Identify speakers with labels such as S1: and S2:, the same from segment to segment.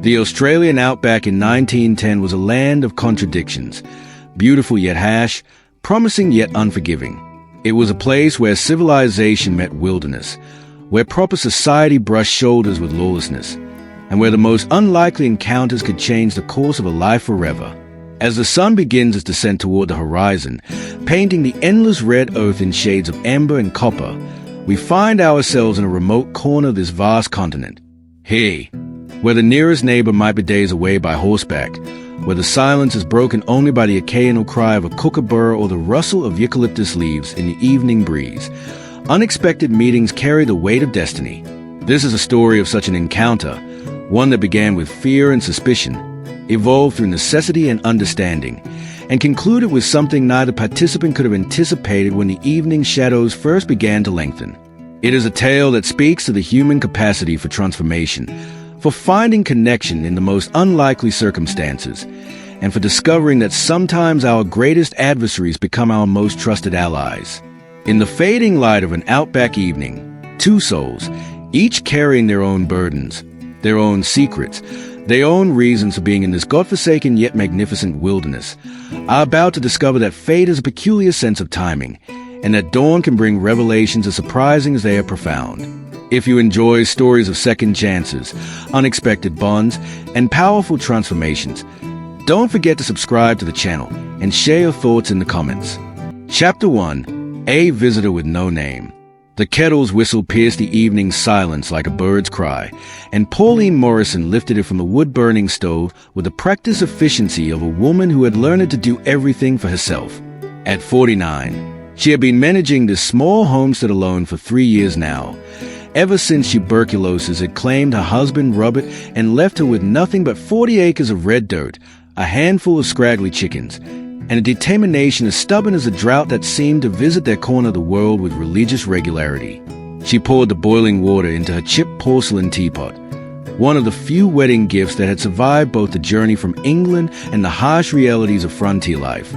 S1: The Australian Outback in 1910 was a land of contradictions, beautiful yet harsh, promising yet unforgiving. It was a place where civilization met wilderness, where proper society brushed shoulders with lawlessness, and where the most unlikely encounters could change the course of a life forever. As the sun begins its descent toward the horizon, painting the endless red earth in shades of amber and copper, we find ourselves in a remote corner of this vast continent. Here, where the nearest neighbor might be days away by horseback, where the silence is broken only by the occasional cry of a kookaburra or the rustle of eucalyptus leaves in the evening breeze, unexpected meetings carry the weight of destiny. This is a story of such an encounter, one that began with fear and suspicion, evolved through necessity and understanding, and concluded with something neither participant could have anticipated when the evening shadows first began to lengthen. It is a tale that speaks to the human capacity for transformation, for finding connection in the most unlikely circumstances, and for discovering that sometimes our greatest adversaries become our most trusted allies. In the fading light of an outback evening, two souls, each carrying their own burdens, their own secrets, their own reasons for being in this godforsaken yet magnificent wilderness, are about to discover that fate has a peculiar sense of timing, and that dawn can bring revelations as surprising as they are profound. If you enjoy stories of second chances, unexpected bonds, and powerful transformations, don't forget to subscribe to the channel and share your thoughts in the comments. Chapter 1. A Visitor with No Name. The kettle's whistle pierced the evening silence like a bird's cry, and Pauline Morrison lifted it from the wood-burning stove with the practiced efficiency of a woman who had learned to do everything for herself. At 49, she had been managing this small homestead alone for 3 years now, ever since tuberculosis had claimed her husband Robert and left her with nothing but 40 acres of red dirt, a handful of scraggly chickens, and a determination as stubborn as a drought that seemed to visit their corner of the world with religious regularity. She poured the boiling water into her chipped porcelain teapot, one of the few wedding gifts that had survived both the journey from England and the harsh realities of frontier life,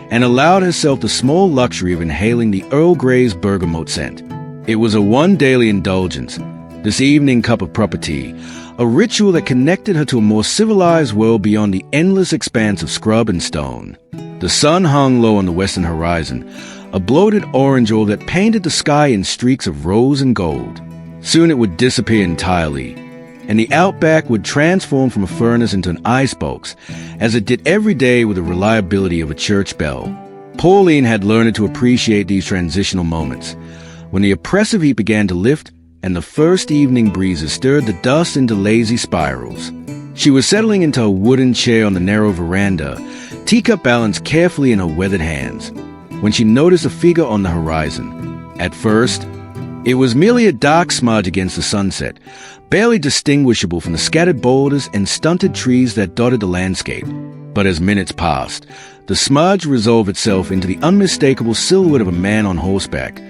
S1: and allowed herself the small luxury of inhaling the Earl Grey's bergamot scent. It was a one daily indulgence, this evening cup of proper tea, a ritual that connected her to a more civilized world beyond the endless expanse of scrub and stone. The sun hung low on the western horizon, a bloated orange orb that painted the sky in streaks of rose and gold. Soon it would disappear entirely, and the outback would transform from a furnace into an icebox, as it did every day with the reliability of a church bell. Pauline had learned to appreciate these transitional moments, when the oppressive heat began to lift and the first evening breezes stirred the dust into lazy spirals. She was settling into a wooden chair on the narrow veranda, teacup balanced carefully in her weathered hands, when she noticed a figure on the horizon. At first, it was merely a dark smudge against the sunset, barely distinguishable from the scattered boulders and stunted trees that dotted the landscape. But as minutes passed, the smudge resolved itself into the unmistakable silhouette of a man on horseback,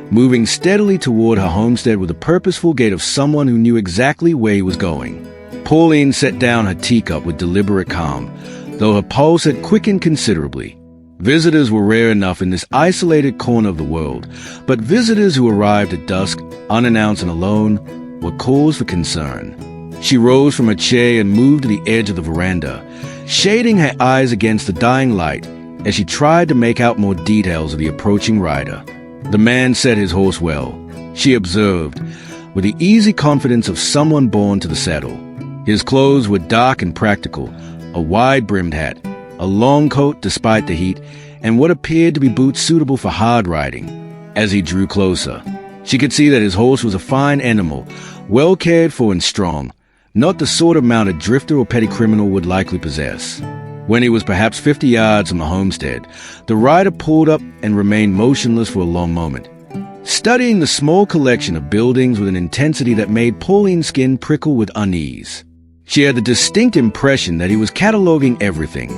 S1: moving steadily toward her homestead with the purposeful gait of someone who knew exactly where he was going. Pauline set down her teacup with deliberate calm, though her pulse had quickened considerably. Visitors were rare enough in this isolated corner of the world, but visitors who arrived at dusk, unannounced and alone, were cause for concern. She rose from her chair and moved to the edge of the veranda, shading her eyes against the dying light as she tried to make out more details of the approaching rider. The man set his horse well, she observed, with the easy confidence of someone born to the saddle. His clothes were dark and practical, a wide-brimmed hat, a long coat despite the heat, and what appeared to be boots suitable for hard riding. As he drew closer, she could see that his horse was a fine animal, well cared for and strong, not the sort of mount a drifter or petty criminal would likely possess. When he was perhaps 50 yards from the homestead, the rider pulled up and remained motionless for a long moment, studying the small collection of buildings with an intensity that made Pauline's skin prickle with unease. She had the distinct impression that he was cataloging everything: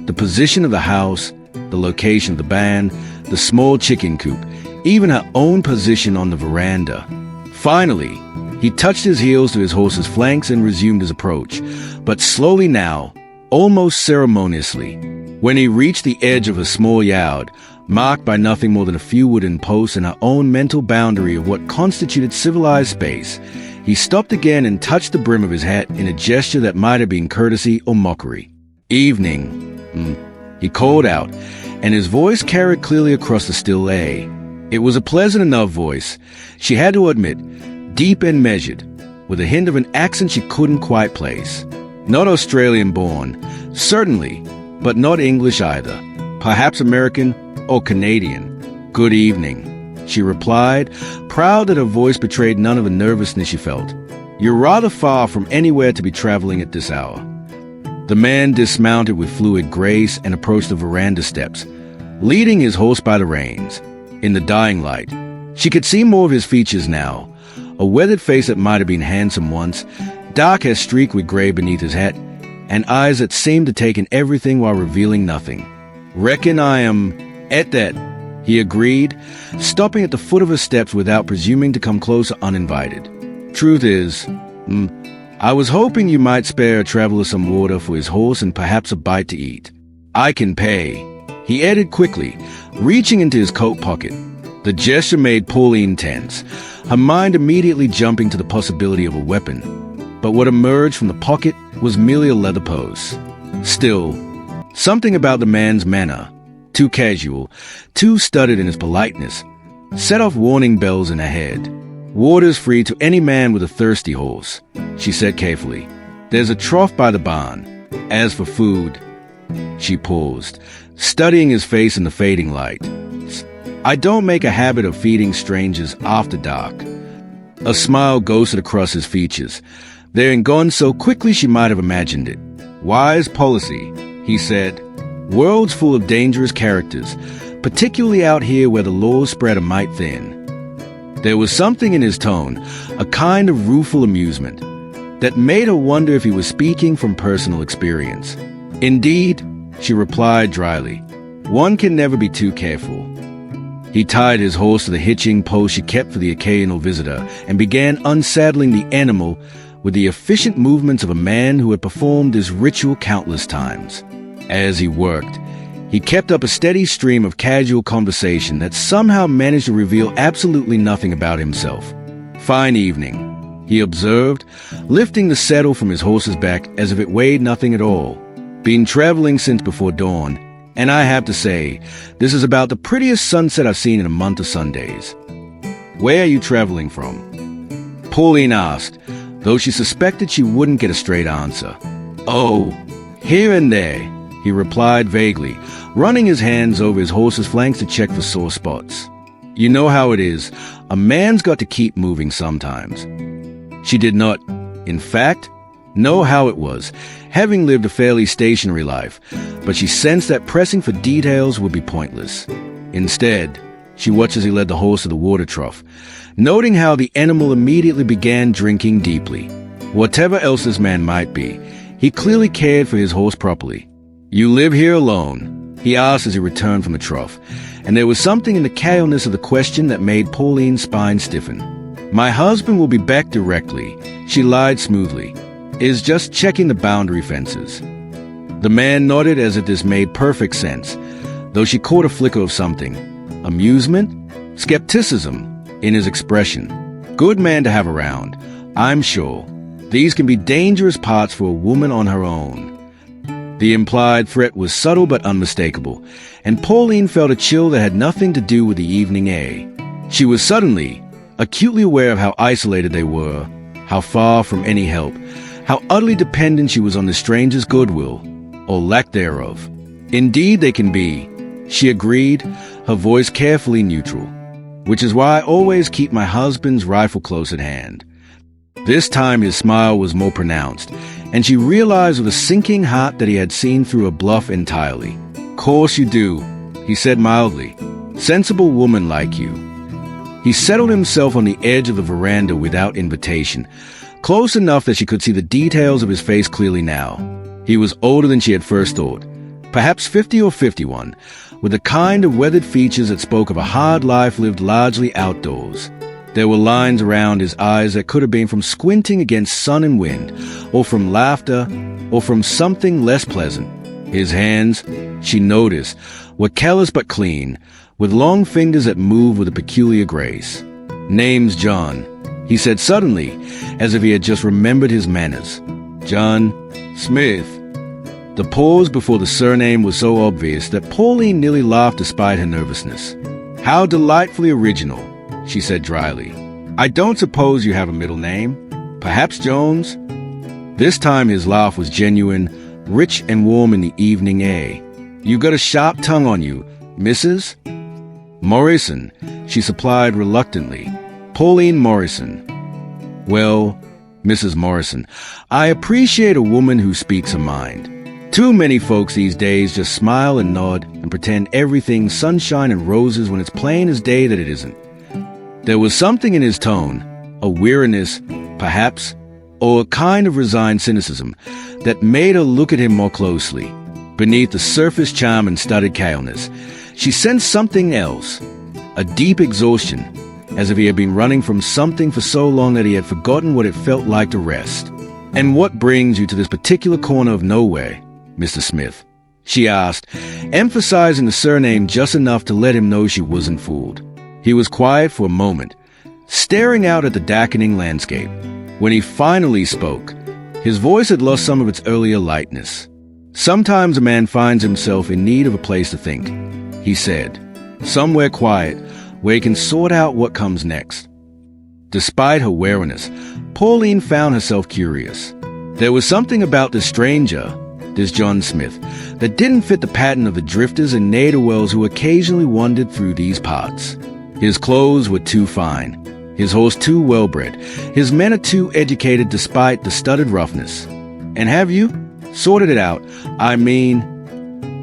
S1: the position of the house, the location of the band, the small chicken coop, even her own position on the veranda. Finally, he touched his heels to his horse's flanks and resumed his approach, but slowly now, almost ceremoniously. When he reached the edge of a small yard, marked by nothing more than a few wooden posts and her own mental boundary of what constituted civilized space, He stopped again and touched the brim of his hat in a gesture that might have been courtesy or mockery. "Evening," he called out, and his voice carried clearly across the still air. It was a pleasant enough voice, she had to admit, deep and measured, with a hint of an accent she couldn't quite place. Not Australian-born, certainly, but not English either. Perhaps American or Canadian. "Good evening," she replied, proud that her voice betrayed none of the nervousness she felt. "You're rather far from anywhere to be traveling at this hour." The man dismounted with fluid grace and approached the veranda steps, leading his horse by the reins. In the dying light, she could see more of his features now. A weathered face that might have been handsome once, dark hair streaked with gray beneath his hat, and eyes that seemed to take in everything while revealing nothing. "Reckon I am at that," he agreed, stopping at the foot of her steps without presuming to come closer uninvited. "Truth is, I was hoping you might spare a traveler some water for his horse and perhaps a bite to eat. I can pay," he added quickly, reaching into his coat pocket. The gesture made Pauline tense, her mind immediately jumping to the possibility of a weapon. But what emerged from the pocket was merely a leather purse. Still, something about the man's manner, too casual, too studied in his politeness, set off warning bells in her head. "Water's free to any man with a thirsty horse," she said carefully. "There's a trough by the barn. As for food—" She paused, studying his face in the fading light. "I don't make a habit of feeding strangers after dark." A smile ghosted across his features, then gone so quickly she might have imagined it. "Wise policy," he said. "Worlds full of dangerous characters, particularly out here where the laws spread a mite thin." There was something in his tone, a kind of rueful amusement, that made her wonder if he was speaking from personal experience. "Indeed," she replied dryly, "one can never be too careful." He tied his horse to the hitching post she kept for the occasional visitor and began unsaddling the animal with the efficient movements of a man who had performed this ritual countless times. As he worked, he kept up a steady stream of casual conversation that somehow managed to reveal absolutely nothing about himself. "Fine evening," he observed, lifting the saddle from his horse's back as if it weighed nothing at all. "Been traveling since before dawn, and I have to say, this is about the prettiest sunset I've seen in a month of Sundays." "Where are you traveling from?" Pauline asked, though she suspected she wouldn't get a straight answer. "Oh, here and there," he replied vaguely, running his hands over his horse's flanks to check for sore spots. "You know how it is. A man's got to keep moving sometimes." She did not, in fact, know how it was, having lived a fairly stationary life, but she sensed that pressing for details would be pointless. Instead, she watched as he led the horse to the water trough, noting how the animal immediately began drinking deeply. Whatever else this man might be, he clearly cared for his horse properly. "You live here alone?" he asked as he returned from the trough, and there was something in the chaoticness of the question that made Pauline's spine stiffen. "My husband will be back directly," she lied smoothly. "Is just checking the boundary fences." The man nodded as if this made perfect sense, though she caught a flicker of something. Amusement? Skepticism in his expression. Good man to have around, I'm sure. These can be dangerous parts for a woman on her own. The implied threat was subtle but unmistakable, and Pauline felt a chill that had nothing to do with the evening air. She was suddenly, acutely aware of how isolated they were, how far from any help, how utterly dependent she was on the stranger's goodwill, or lack thereof. "Indeed they can be," she agreed, her voice carefully neutral, "which is why I always keep my husband's rifle close at hand." This time his smile was more pronounced, and she realized with a sinking heart that he had seen through a bluff entirely. "Course you do," he said mildly. "Sensible woman like you." He settled himself on the edge of the veranda without invitation, close enough that she could see the details of his face clearly now. He was older than she had first thought, perhaps 50 or 51, with the kind of weathered features that spoke of a hard life lived largely outdoors. There were lines around his eyes that could have been from squinting against sun and wind, or from laughter, or from something less pleasant. His hands, she noticed, were callous but clean, with long fingers that moved with a peculiar grace. "Name's John," he said suddenly, as if he had just remembered his manners. "John Smith." The pause before the surname was so obvious that Pauline nearly laughed despite her nervousness. "How delightfully original," she said dryly. "I don't suppose you have a middle name? Perhaps Jones?" This time his laugh was genuine, rich and warm in the evening air. "You got a sharp tongue on you, Mrs. Morrison," she supplied reluctantly. "Pauline Morrison." "Well, Mrs. Morrison, I appreciate a woman who speaks her mind. Too many folks these days just smile and nod and pretend everything's sunshine and roses when it's plain as day that it isn't." There was something in his tone, a weariness, perhaps, or a kind of resigned cynicism, that made her look at him more closely. Beneath the surface charm and studied caleness, she sensed something else, a deep exhaustion, as if he had been running from something for so long that he had forgotten what it felt like to rest. "And what brings you to this particular corner of nowhere, Mr. Smith?" she asked, emphasizing the surname just enough to let him know she wasn't fooled. He was quiet for a moment, staring out at the darkening landscape. When he finally spoke, his voice had lost some of its earlier lightness. "Sometimes a man finds himself in need of a place to think," he said. "Somewhere quiet, where he can sort out what comes next." Despite her wariness, Pauline found herself curious. There was something about this stranger, this John Smith, that didn't fit the pattern of the drifters and ne'er-do-wells who occasionally wandered through these parts. His clothes were too fine, his horse too well-bred, his manner too educated despite the studied roughness. "And have you sorted it out? I mean..."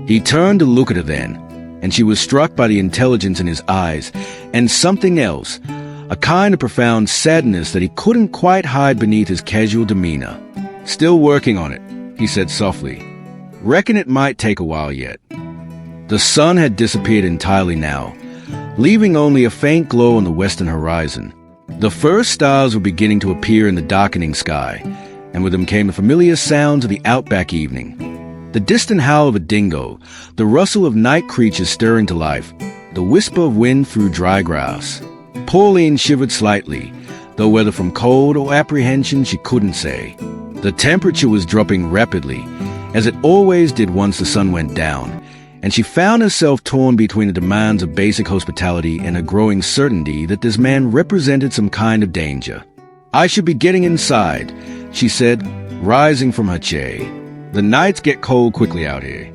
S1: He turned to look at her then, and she was struck by the intelligence in his eyes, and something else, a kind of profound sadness that he couldn't quite hide beneath his casual demeanor. "Still working on it," he said softly. "Reckon it might take a while yet." The sun had disappeared entirely now, leaving only a faint glow on the western horizon. The first stars were beginning to appear in the darkening sky, and with them came the familiar sounds of the outback evening. The distant howl of a dingo, the rustle of night creatures stirring to life, the whisper of wind through dry grass. Pauline shivered slightly, though whether from cold or apprehension she couldn't say. The temperature was dropping rapidly, as it always did once the sun went down, and she found herself torn between the demands of basic hospitality and a growing certainty that this man represented some kind of danger. "I should be getting inside," she said, rising from her chair. "The nights get cold quickly out here."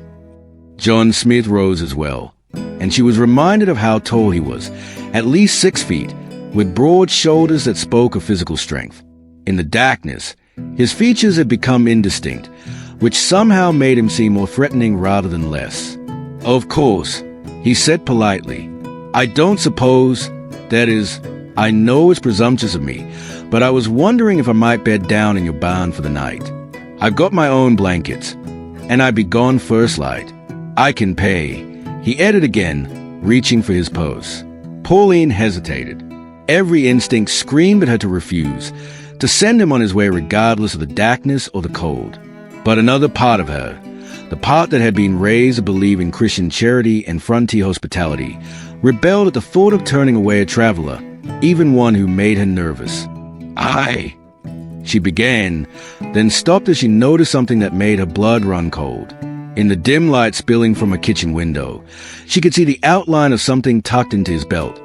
S1: John Smith rose as well, and she was reminded of how tall he was, at least 6 feet, with broad shoulders that spoke of physical strength. In the darkness, his features had become indistinct, which somehow made him seem more threatening rather than less. "Of course," he said politely. "I don't suppose, that is, I know it's presumptuous of me, but I was wondering if I might bed down in your barn for the night. I've got my own blankets, and I'd be gone first light. I can pay," he added again, reaching for his purse. Pauline hesitated. Every instinct screamed at her to refuse, to send him on his way regardless of the darkness or the cold. But another part of her, the part that had been raised to believe in Christian charity and frontier hospitality, rebelled at the thought of turning away a traveler, even one who made her nervous. "I..." she began, then stopped as she noticed something that made her blood run cold. In the dim light spilling from a kitchen window, she could see the outline of something tucked into his belt.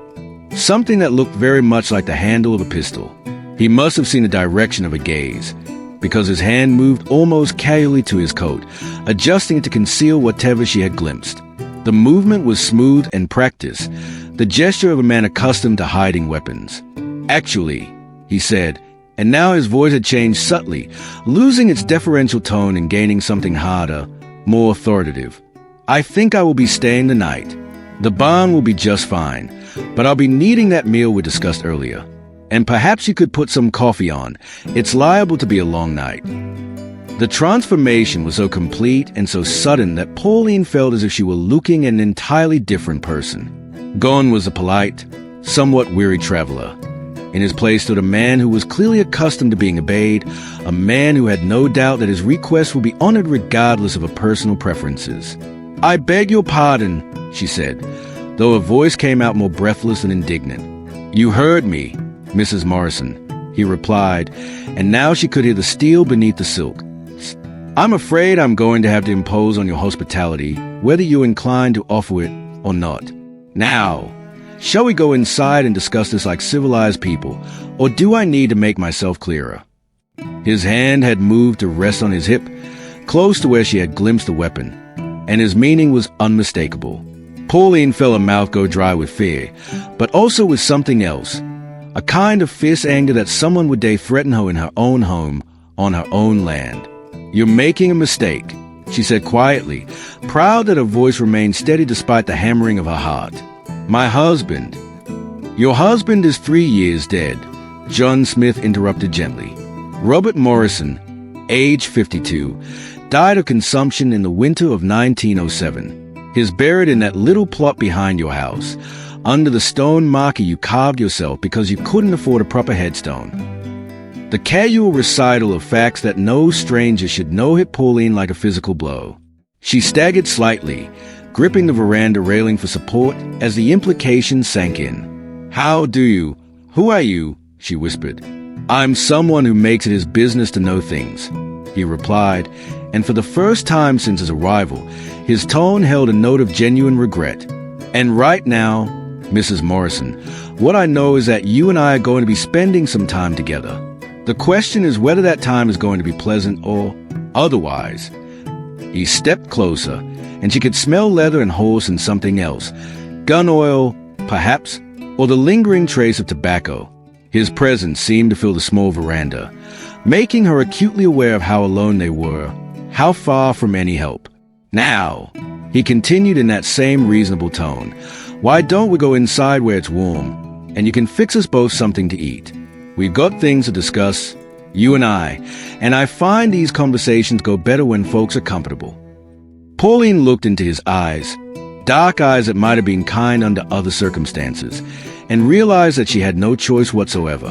S1: Something that looked very much like the handle of a pistol. He must have seen the direction of a gaze, because his hand moved almost casually to his coat, adjusting it to conceal whatever she had glimpsed. The movement was smooth and practiced, the gesture of a man accustomed to hiding weapons. "Actually," he said, and now his voice had changed subtly, losing its deferential tone and gaining something harder, more authoritative. "I think I will be staying the night. The barn will be just fine, but I'll be needing that meal we discussed earlier. And perhaps you could put some coffee on. It's liable to be a long night." The transformation was so complete and so sudden that Pauline felt as if she were looking at an entirely different person. Gone was the polite, somewhat weary traveler. In his place stood a man who was clearly accustomed to being obeyed, a man who had no doubt that his request would be honored regardless of her personal preferences. "I beg your pardon," she said, though her voice came out more breathless and indignant. "You heard me, Mrs. Morrison. he replied, and now she could hear the steel beneath the silk. I'm afraid I'm going to have to impose on your hospitality, whether you're inclined to offer it or not. Now, shall we go inside and discuss this like civilized people, or do I need to make myself clearer? His hand had moved to rest on his hip, close to where she had glimpsed the weapon, and his meaning was unmistakable. Pauline felt her mouth go dry with fear, but also with something else, a kind of fierce anger that someone would dare threaten her in her own home, on her own land. You're making a mistake, she said quietly, proud that her voice remained steady despite the hammering of her heart. My husband. Your husband is 3 years dead, John Smith interrupted gently. Robert Morrison, age 52, died of consumption in the winter of 1907. He's buried in that little plot behind your house, under the stone marker you carved yourself because you couldn't afford a proper headstone. The casual recital of facts that no stranger should know hit Pauline like a physical blow. She staggered slightly, gripping the veranda railing for support as the implications sank in. How do you? Who are you? She whispered. I'm someone who makes it his business to know things, he replied, and for the first time since his arrival, his tone held a note of genuine regret. And right now, Mrs. Morrison, what I know is that you and I are going to be spending some time together. The question is whether that time is going to be pleasant or otherwise. He stepped closer, and she could smell leather and horse and something else. Gun oil, perhaps, or the lingering trace of tobacco. His presence seemed to fill the small veranda, making her acutely aware of how alone they were, how far from any help. Now, he continued in that same reasonable tone, why don't we go inside where it's warm, and you can fix us both something to eat? We've got things to discuss, you and I find these conversations go better when folks are comfortable. Pauline looked into his eyes, dark eyes that might have been kind under other circumstances, and realized that she had no choice whatsoever.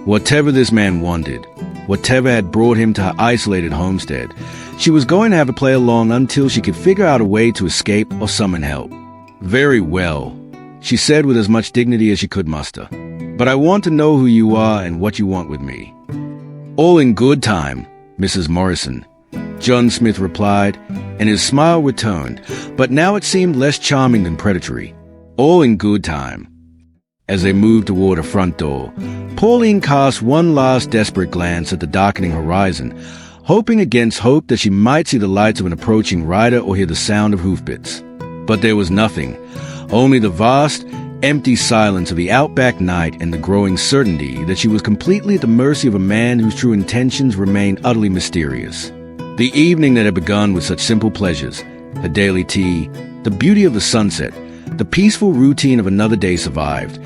S1: Whatever this man wanted, whatever had brought him to her isolated homestead, she was going to have to play along until she could figure out a way to escape or summon help. Very well, she said with as much dignity as she could muster. But I want to know who you are and what you want with me. All in good time, Mrs. Morrison, John Smith replied, and his smile returned, but now it seemed less charming than predatory. All in good time. As they moved toward a front door, Pauline cast one last desperate glance at the darkening horizon, hoping against hope that she might see the lights of an approaching rider or hear the sound of hoofbeats. But there was nothing, only the vast, empty silence of the outback night and the growing certainty that she was completely at the mercy of a man whose true intentions remained utterly mysterious. The evening that had begun with such simple pleasures, her daily tea, the beauty of the sunset, the peaceful routine of another day survived,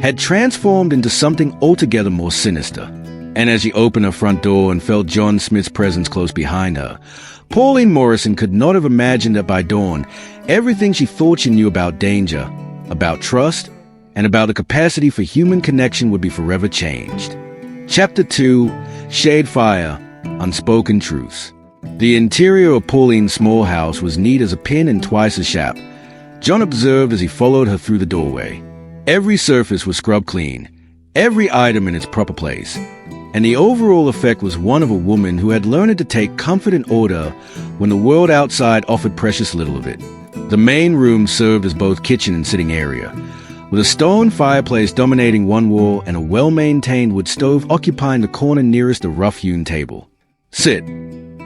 S1: had transformed into something altogether more sinister. And as she opened her front door and felt John Smith's presence close behind her, Pauline Morrison could not have imagined that by dawn, everything she thought she knew about danger, about trust, and about the capacity for human connection would be forever changed. Chapter 2, Shade Fire, Unspoken Truths. The interior of Pauline's small house was neat as a pin and twice as sharp, John observed as he followed her through the doorway. Every surface was scrubbed clean, every item in its proper place, and the overall effect was one of a woman who had learned to take comfort in order when the world outside offered precious little of it. The main room served as both kitchen and sitting area, with a stone fireplace dominating one wall and a well-maintained wood stove occupying the corner nearest the rough-hewn table. Sit,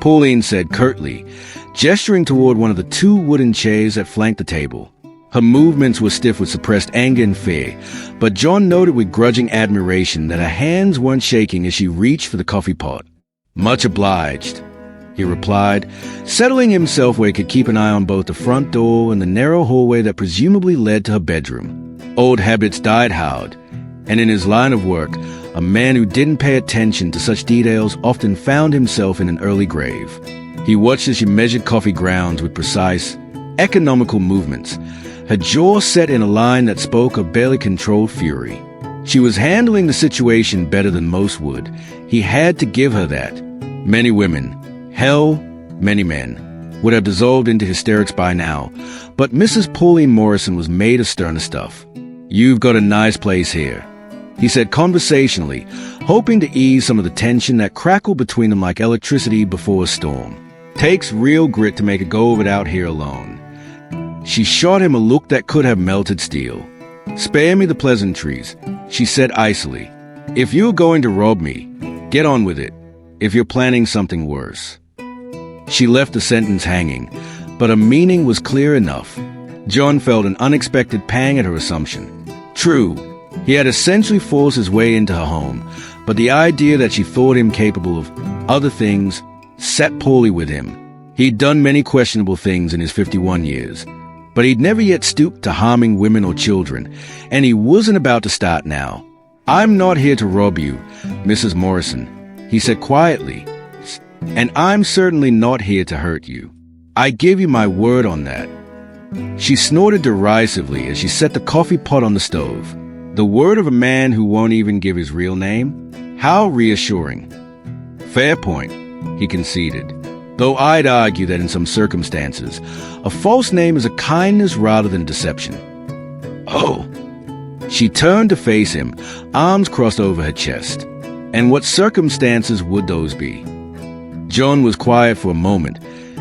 S1: Pauline said curtly, gesturing toward one of the two wooden chairs that flanked the table. Her movements were stiff with suppressed anger and fear, but John noted with grudging admiration that her hands weren't shaking as she reached for the coffee pot. Much obliged, he replied, settling himself where he could keep an eye on both the front door and the narrow hallway that presumably led to her bedroom. Old habits died hard, and in his line of work, a man who didn't pay attention to such details often found himself in an early grave. He watched as she measured coffee grounds with precise, economical movements, her jaw set in a line that spoke of barely controlled fury. She was handling the situation better than most would. He had to give her that. Many women, hell, many men, would have dissolved into hysterics by now, but Mrs. Pauline Morrison was made of sterner stuff. You've got a nice place here, he said conversationally, hoping to ease some of the tension that crackled between them like electricity before a storm. "Takes real grit to make a go of it out here alone." She shot him a look that could have melted steel. "Spare me the pleasantries," she said icily. "If you're going to rob me, get on with it. If you're planning something worse." She left the sentence hanging, but her meaning was clear enough. John felt an unexpected pang at her assumption. True, he had essentially forced his way into her home, but the idea that she thought him capable of other things sat poorly with him. He'd done many questionable things in his 51 years, but he'd never yet stooped to harming women or children, and he wasn't about to start now. "I'm not here to rob you, Mrs. Morrison," he said quietly, "and I'm certainly not here to hurt you. I give you my word on that." She snorted derisively as she set the coffee pot on the stove. The word of a man who won't even give his real name? How reassuring. "Fair point," he conceded, though I'd argue that in some circumstances, a false name is a kindness rather than deception. "Oh." She turned to face him, arms crossed over her chest. And what circumstances would those be? John was quiet for a moment,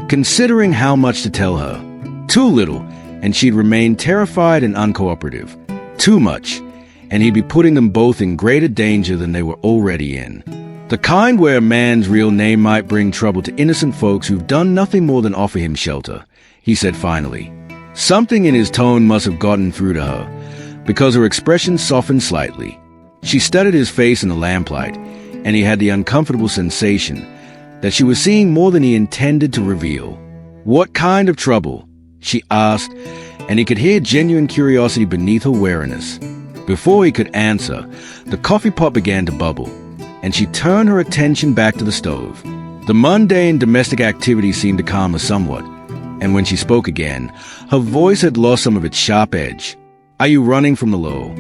S1: considering how much to tell her. Too little, and she'd remain terrified and uncooperative. Too much, and he'd be putting them both in greater danger than they were already in. The kind where a man's real name might bring trouble to innocent folks who've done nothing more than offer him shelter, he said finally. Something in his tone must have gotten through to her, because her expression softened slightly. She studied his face in the lamplight, and he had the uncomfortable sensation that she was seeing more than he intended to reveal. "What kind of trouble?" she asked, and he could hear genuine curiosity beneath her wariness. Before he could answer, the coffee pot began to bubble, and she turned her attention back to the stove. The mundane domestic activity seemed to calm her somewhat, and when she spoke again, her voice had lost some of its sharp edge. "Are you running from the law?"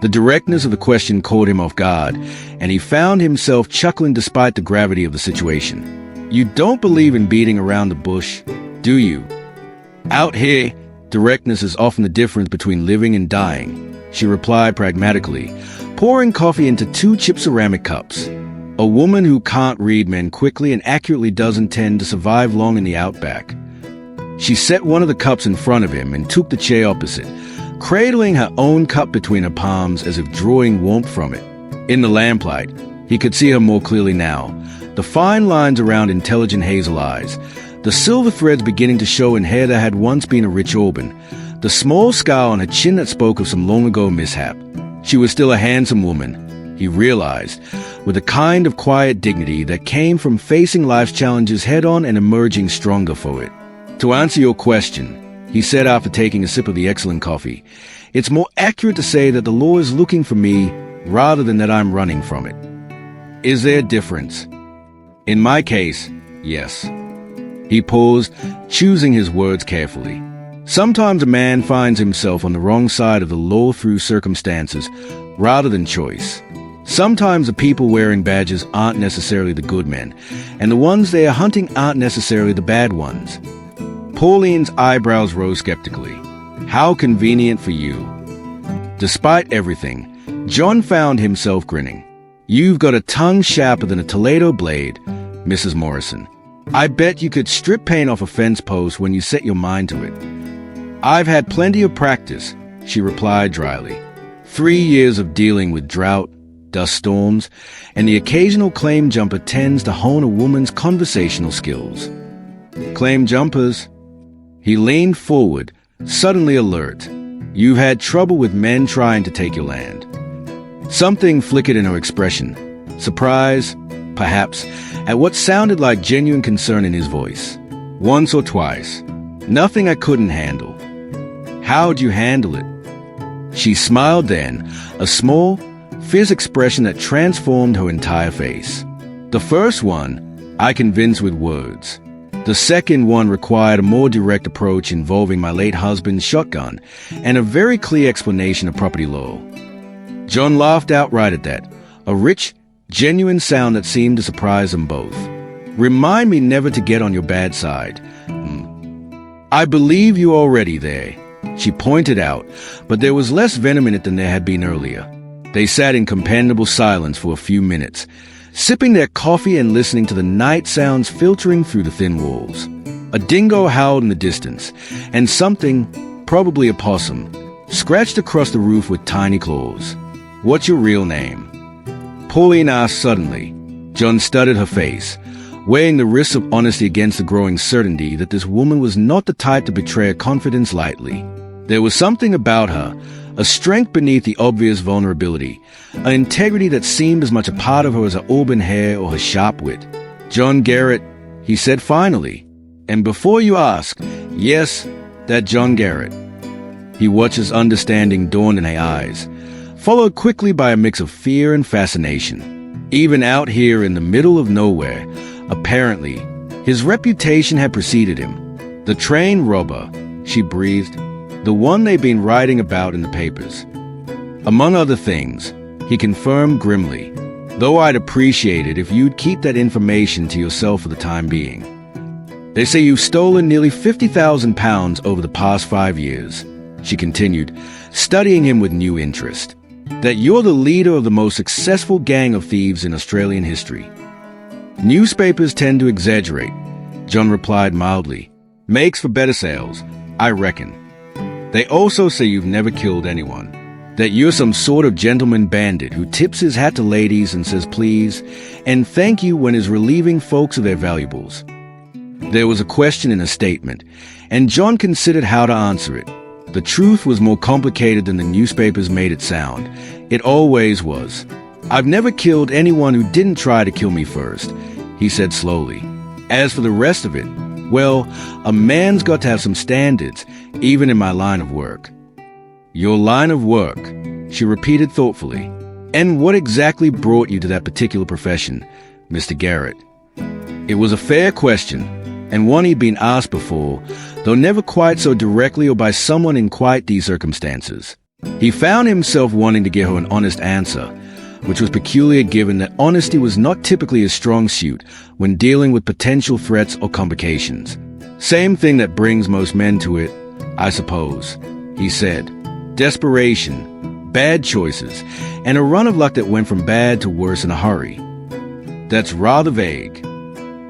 S1: The directness of the question caught him off guard, and he found himself chuckling despite the gravity of the situation. "You don't believe in beating around the bush, do you?" "Out here, directness is often the difference between living and dying," she replied pragmatically, pouring coffee into 2 chipped ceramic cups. A woman who can't read men quickly and accurately doesn't tend to survive long in the Outback. She set one of the cups in front of him and took the chair opposite, cradling her own cup between her palms as if drawing warmth from it. In the lamplight, he could see her more clearly now, the fine lines around intelligent hazel eyes, the silver threads beginning to show in hair that had once been a rich auburn, the small scar on her chin that spoke of some long-ago mishap. She was still a handsome woman, he realized, with a kind of quiet dignity that came from facing life's challenges head-on and emerging stronger for it. "To answer your question," he said after taking a sip of the excellent coffee, "it's more accurate to say that the law is looking for me rather than that I'm running from it." "Is there a difference?" "In my case, yes." He paused, choosing his words carefully. Sometimes a man finds himself on the wrong side of the law through circumstances rather than choice. Sometimes the people wearing badges aren't necessarily the good men, and the ones they are hunting aren't necessarily the bad ones. Pauline's eyebrows rose skeptically. "How convenient for you." Despite everything, John found himself grinning. "You've got a tongue sharper than a Toledo blade, Mrs. Morrison. I bet you could strip paint off a fence post when you set your mind to it." "I've had plenty of practice," she replied dryly. 3 years of dealing with drought, dust storms, and the occasional claim jumper tends to hone a woman's conversational skills. "Claim jumpers?" He leaned forward, suddenly alert. "You've had trouble with men trying to take your land." Something flickered in her expression. Surprise, perhaps, at what sounded like genuine concern in his voice. "Once or twice. Nothing I couldn't handle." "How'd you handle it?" She smiled then, a small, fierce expression that transformed her entire face. "The first one, I convinced with words. The second one required a more direct approach involving my late husband's shotgun and a very clear explanation of property law." John laughed outright at that, a rich, genuine sound that seemed to surprise them both. "Remind me never to get on your bad side." "I believe you're already there," she pointed out, but there was less venom in it than there had been earlier. They sat in companionable silence for a few minutes, sipping their coffee and listening to the night sounds filtering through the thin walls. A dingo howled in the distance, and something, probably a possum, scratched across the roof with tiny claws. "What's your real name?" Pauline asked suddenly. John studied her face, weighing the risks of honesty against the growing certainty that this woman was not the type to betray a confidence lightly. There was something about her, a strength beneath the obvious vulnerability, an integrity that seemed as much a part of her as her auburn hair or her sharp wit. "John Garrett," he said finally. "And before you ask, yes, that John Garrett." He watched as understanding dawned in her eyes, followed quickly by a mix of fear and fascination. Even out here in the middle of nowhere, apparently, his reputation had preceded him. The train robber, she breathed, the one they'd been writing about in the papers. Among other things, he confirmed grimly, "Though I'd appreciate it if you'd keep that information to yourself for the time being. They say you've stolen nearly £50,000 over the past 5 years," she continued, studying him with new interest. "That you're the leader of the most successful gang of thieves in Australian history." "Newspapers tend to exaggerate," John replied mildly. "Makes for better sales, I reckon. They also say you've never killed anyone, that you're some sort of gentleman bandit who tips his hat to ladies and says please and thank you when he's relieving folks of their valuables." There was a question in a statement, and John considered how to answer it. The truth was more complicated than the newspapers made it sound. It always was. "I've never killed anyone who didn't try to kill me first," he said slowly. "As for the rest of it, well, a man's got to have some standards, even in my line of work." "Your line of work," she repeated thoughtfully. "And what exactly brought you to that particular profession, Mr. Garrett?" It was a fair question, and one he'd been asked before, though never quite so directly or by someone in quite these circumstances. He found himself wanting to give her an honest answer, which was peculiar given that honesty was not typically his strong suit when dealing with potential threats or complications. "Same thing that brings most men to it, I suppose," he said. "Desperation, bad choices, and a run of luck that went from bad to worse in a hurry." "That's rather vague."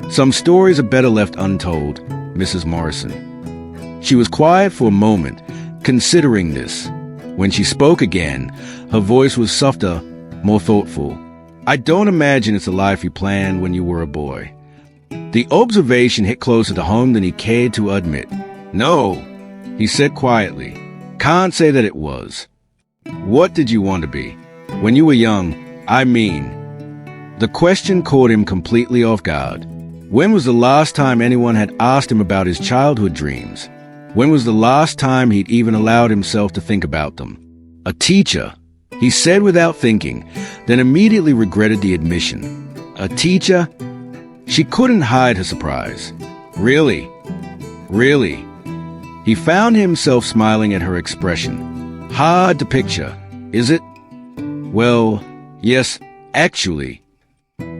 S1: "Some stories are better left untold, Mrs. Morrison." She was quiet for a moment, considering this. When she spoke again, her voice was softer, more thoughtful. "I don't imagine it's a life you planned when you were a boy." The observation hit closer to home than he cared to admit. "No," he said quietly. "Can't say that it was." "What did you want to be? When you were young, I mean." The question caught him completely off guard. When was the last time anyone had asked him about his childhood dreams? When was the last time he'd even allowed himself to think about them? "A teacher," he said without thinking, then immediately regretted the admission. "A teacher?" She couldn't hide her surprise. "Really? Really?" He found himself smiling at her expression. "Hard to picture, is it?" "Well, yes, actually."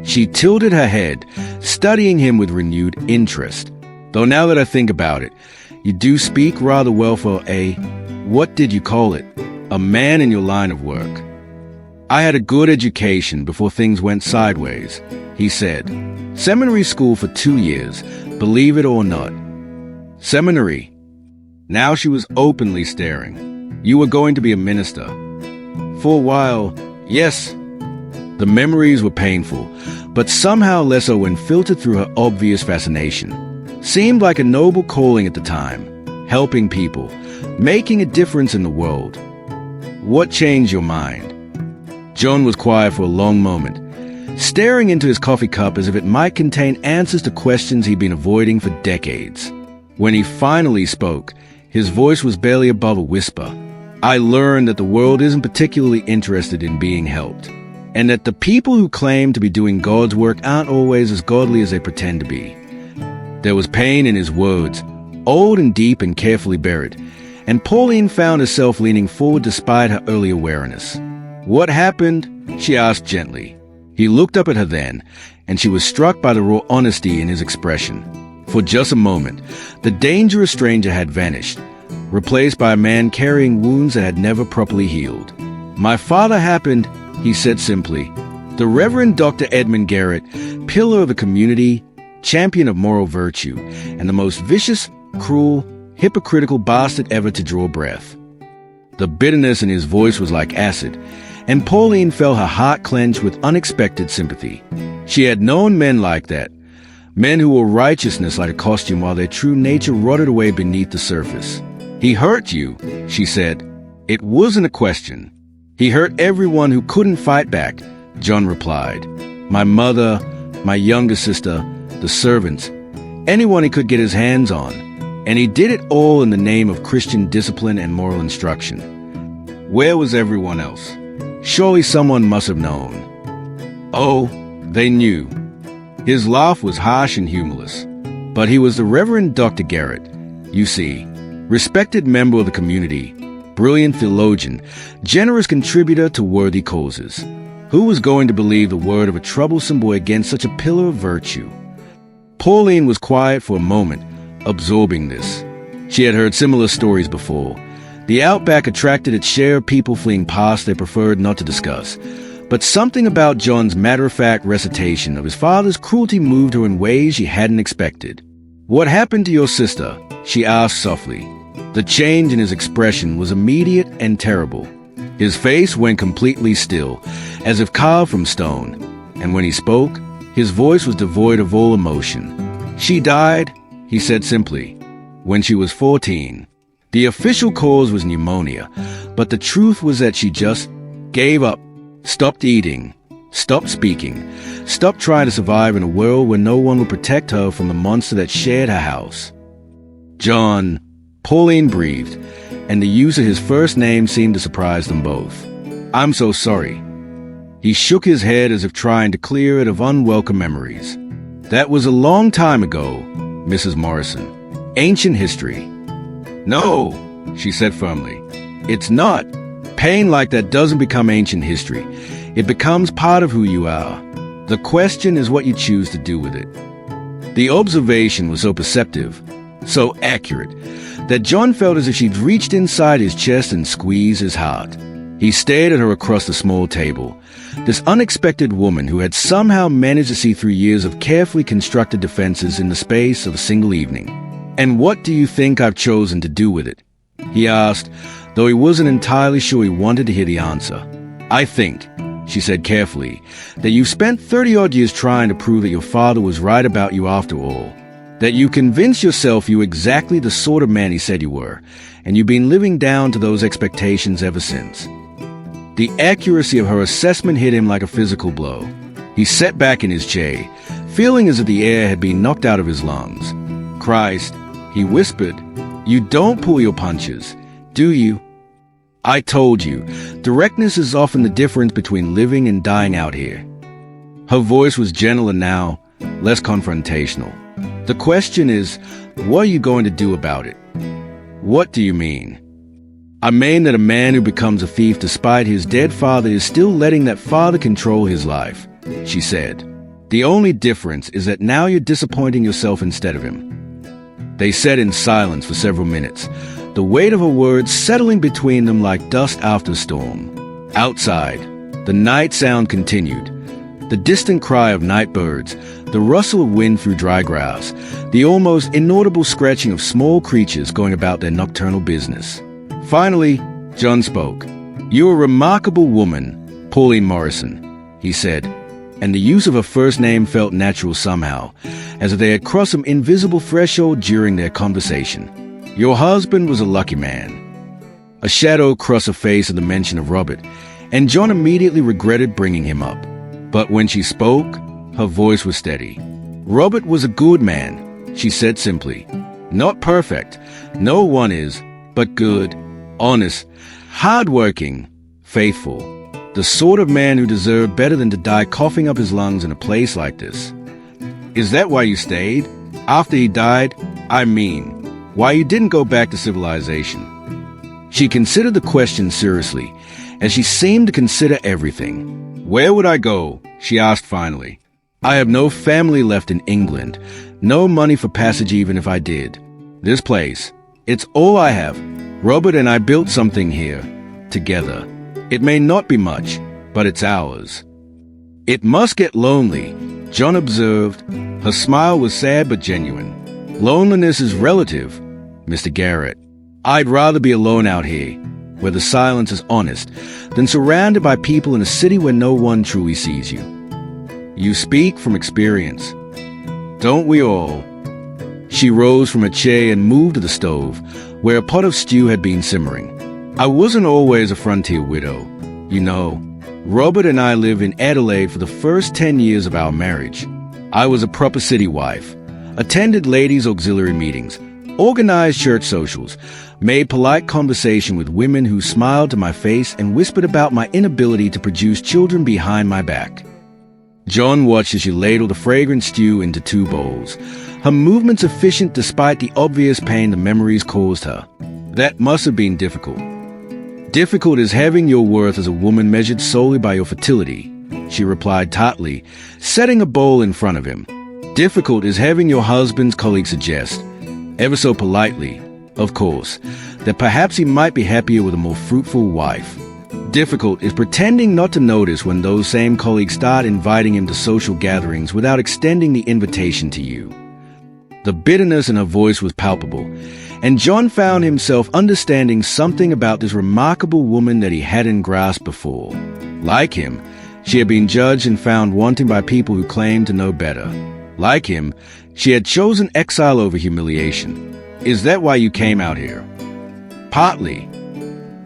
S1: She tilted her head, studying him with renewed interest. "Though now that I think about it, you do speak rather well for what did you call it? A man in your line of work." "I had a good education before things went sideways," he said. "Seminary school for 2 years, believe it or not." "Seminary?" Now she was openly staring. "You were going to be a minister." "For a while, yes." The memories were painful, but somehow less so when filtered through her obvious fascination. Seemed like a noble calling at the time, helping people, making a difference in the world. "What changed your mind?" John was quiet for a long moment, staring into his coffee cup as if it might contain answers to questions he'd been avoiding for decades. When he finally spoke, his voice was barely above a whisper. "I learned that the world isn't particularly interested in being helped, and that the people who claim to be doing God's work aren't always as godly as they pretend to be." There was pain in his words, old and deep and carefully buried, and Pauline found herself leaning forward despite her early awareness. "What happened?" she asked gently. He looked up at her then, and she was struck by the raw honesty in his expression. For just a moment, the dangerous stranger had vanished, replaced by a man carrying wounds that had never properly healed. My father happened, he said simply. The Reverend Dr. Edmund Garrett, pillar of the community, champion of moral virtue, and the most vicious, cruel, hypocritical bastard ever to draw breath. The bitterness in his voice was like acid, and Pauline felt her heart clench with unexpected sympathy. She had known men like that, men who wore righteousness like a costume while their true nature rotted away beneath the surface. He hurt you, she said. It wasn't a question. He hurt everyone who couldn't fight back, John replied. My mother, my younger sister, the servants, anyone he could get his hands on. And he did it all in the name of Christian discipline and moral instruction. Where was everyone else? Surely someone must have known. Oh, they knew. His laugh was harsh and humorless. But he was the Reverend Dr. Garrett, you see, respected member of the community, brilliant theologian, generous contributor to worthy causes. Who was going to believe the word of a troublesome boy against such a pillar of virtue? Pauline was quiet for a moment, absorbing this. She had heard similar stories before. The Outback attracted its share of people fleeing past they preferred not to discuss. But something about John's matter-of-fact recitation of his father's cruelty moved her in ways she hadn't expected. What happened to your sister? She asked softly. The change in his expression was immediate and terrible. His face went completely still, as if carved from stone, and when he spoke, his voice was devoid of all emotion. She died, he said simply, when she was 14. The official cause was pneumonia, but the truth was that she just gave up, stopped eating, stopped speaking, stopped trying to survive in a world where no one would protect her from the monster that shared her house. John, Pauline breathed, and the use of his first name seemed to surprise them both. I'm so sorry. He shook his head as if trying to clear it of unwelcome memories. That was a long time ago, Mrs. Morrison. Ancient history. No, she said firmly. It's not. Pain like that doesn't become ancient history. It becomes part of who you are. The question is what you choose to do with it. The observation was so perceptive, so accurate, that John felt as if she'd reached inside his chest and squeezed his heart. He stared at her across the small table, this unexpected woman who had somehow managed to see through years of carefully constructed defenses in the space of a single evening. And what do you think I've chosen to do with it? He asked, though he wasn't entirely sure he wanted to hear the answer. I think, she said carefully, that you've spent 30-odd years trying to prove that your father was right about you after all. That you convinced yourself you were exactly the sort of man he said you were, and you've been living down to those expectations ever since. The accuracy of her assessment hit him like a physical blow. He sat back in his chair, feeling as if the air had been knocked out of his lungs. Christ, he whispered, you don't pull your punches, do you? I told you, directness is often the difference between living and dying out here. Her voice was gentler now, less confrontational. The question is, what are you going to do about it? What do you mean? I mean that a man who becomes a thief despite his dead father is still letting that father control his life, she said. The only difference is that now you're disappointing yourself instead of him. They sat in silence for several minutes, the weight of her words settling between them like dust after a storm. Outside, the night sound continued. The distant cry of night birds, the rustle of wind through dry grass, the almost inaudible scratching of small creatures going about their nocturnal business. Finally, John spoke. You're a remarkable woman, Pauline Morrison, he said, and the use of her first name felt natural somehow, as if they had crossed some invisible threshold during their conversation. Your husband was a lucky man. A shadow crossed her face at the mention of Robert, and John immediately regretted bringing him up. But when she spoke, her voice was steady. Robert was a good man, she said simply. Not perfect, no one is, but good, honest, hard-working, faithful. The sort of man who deserved better than to die coughing up his lungs in a place like this. Is that why you stayed? After he died, I mean, why you didn't go back to civilization? She considered the question seriously, as she seemed to consider everything. Where would I go? She asked finally. I have no family left in England, no money for passage even if I did. This place, it's all I have. Robert and I built something here, together. It may not be much, but it's ours. It must get lonely, John observed. Her smile was sad but genuine. Loneliness is relative, Mr. Garrett. I'd rather be alone out here, where the silence is honest, than surrounded by people in a city where no one truly sees you. You speak from experience. Don't we all? She rose from her chair and moved to the stove, where a pot of stew had been simmering. I wasn't always a frontier widow. You know, Robert and I lived in Adelaide for the first 10 years of our marriage. I was a proper city wife, attended ladies' auxiliary meetings, organized church socials, made polite conversation with women who smiled to my face and whispered about my inability to produce children behind my back. John watched as she ladled the fragrant stew into 2 bowls, her movements efficient despite the obvious pain the memories caused her. That must have been difficult. Difficult is having your worth as a woman measured solely by your fertility, she replied tartly, setting a bowl in front of him. Difficult is having your husband's colleague suggest, ever so politely, of course, that perhaps he might be happier with a more fruitful wife. Difficult is pretending not to notice when those same colleagues start inviting him to social gatherings without extending the invitation to you. The bitterness in her voice was palpable, and John found himself understanding something about this remarkable woman that he hadn't grasped before. Like him, she had been judged and found wanting by people who claimed to know better. Like him, she had chosen exile over humiliation. Is that why you came out here? Partly.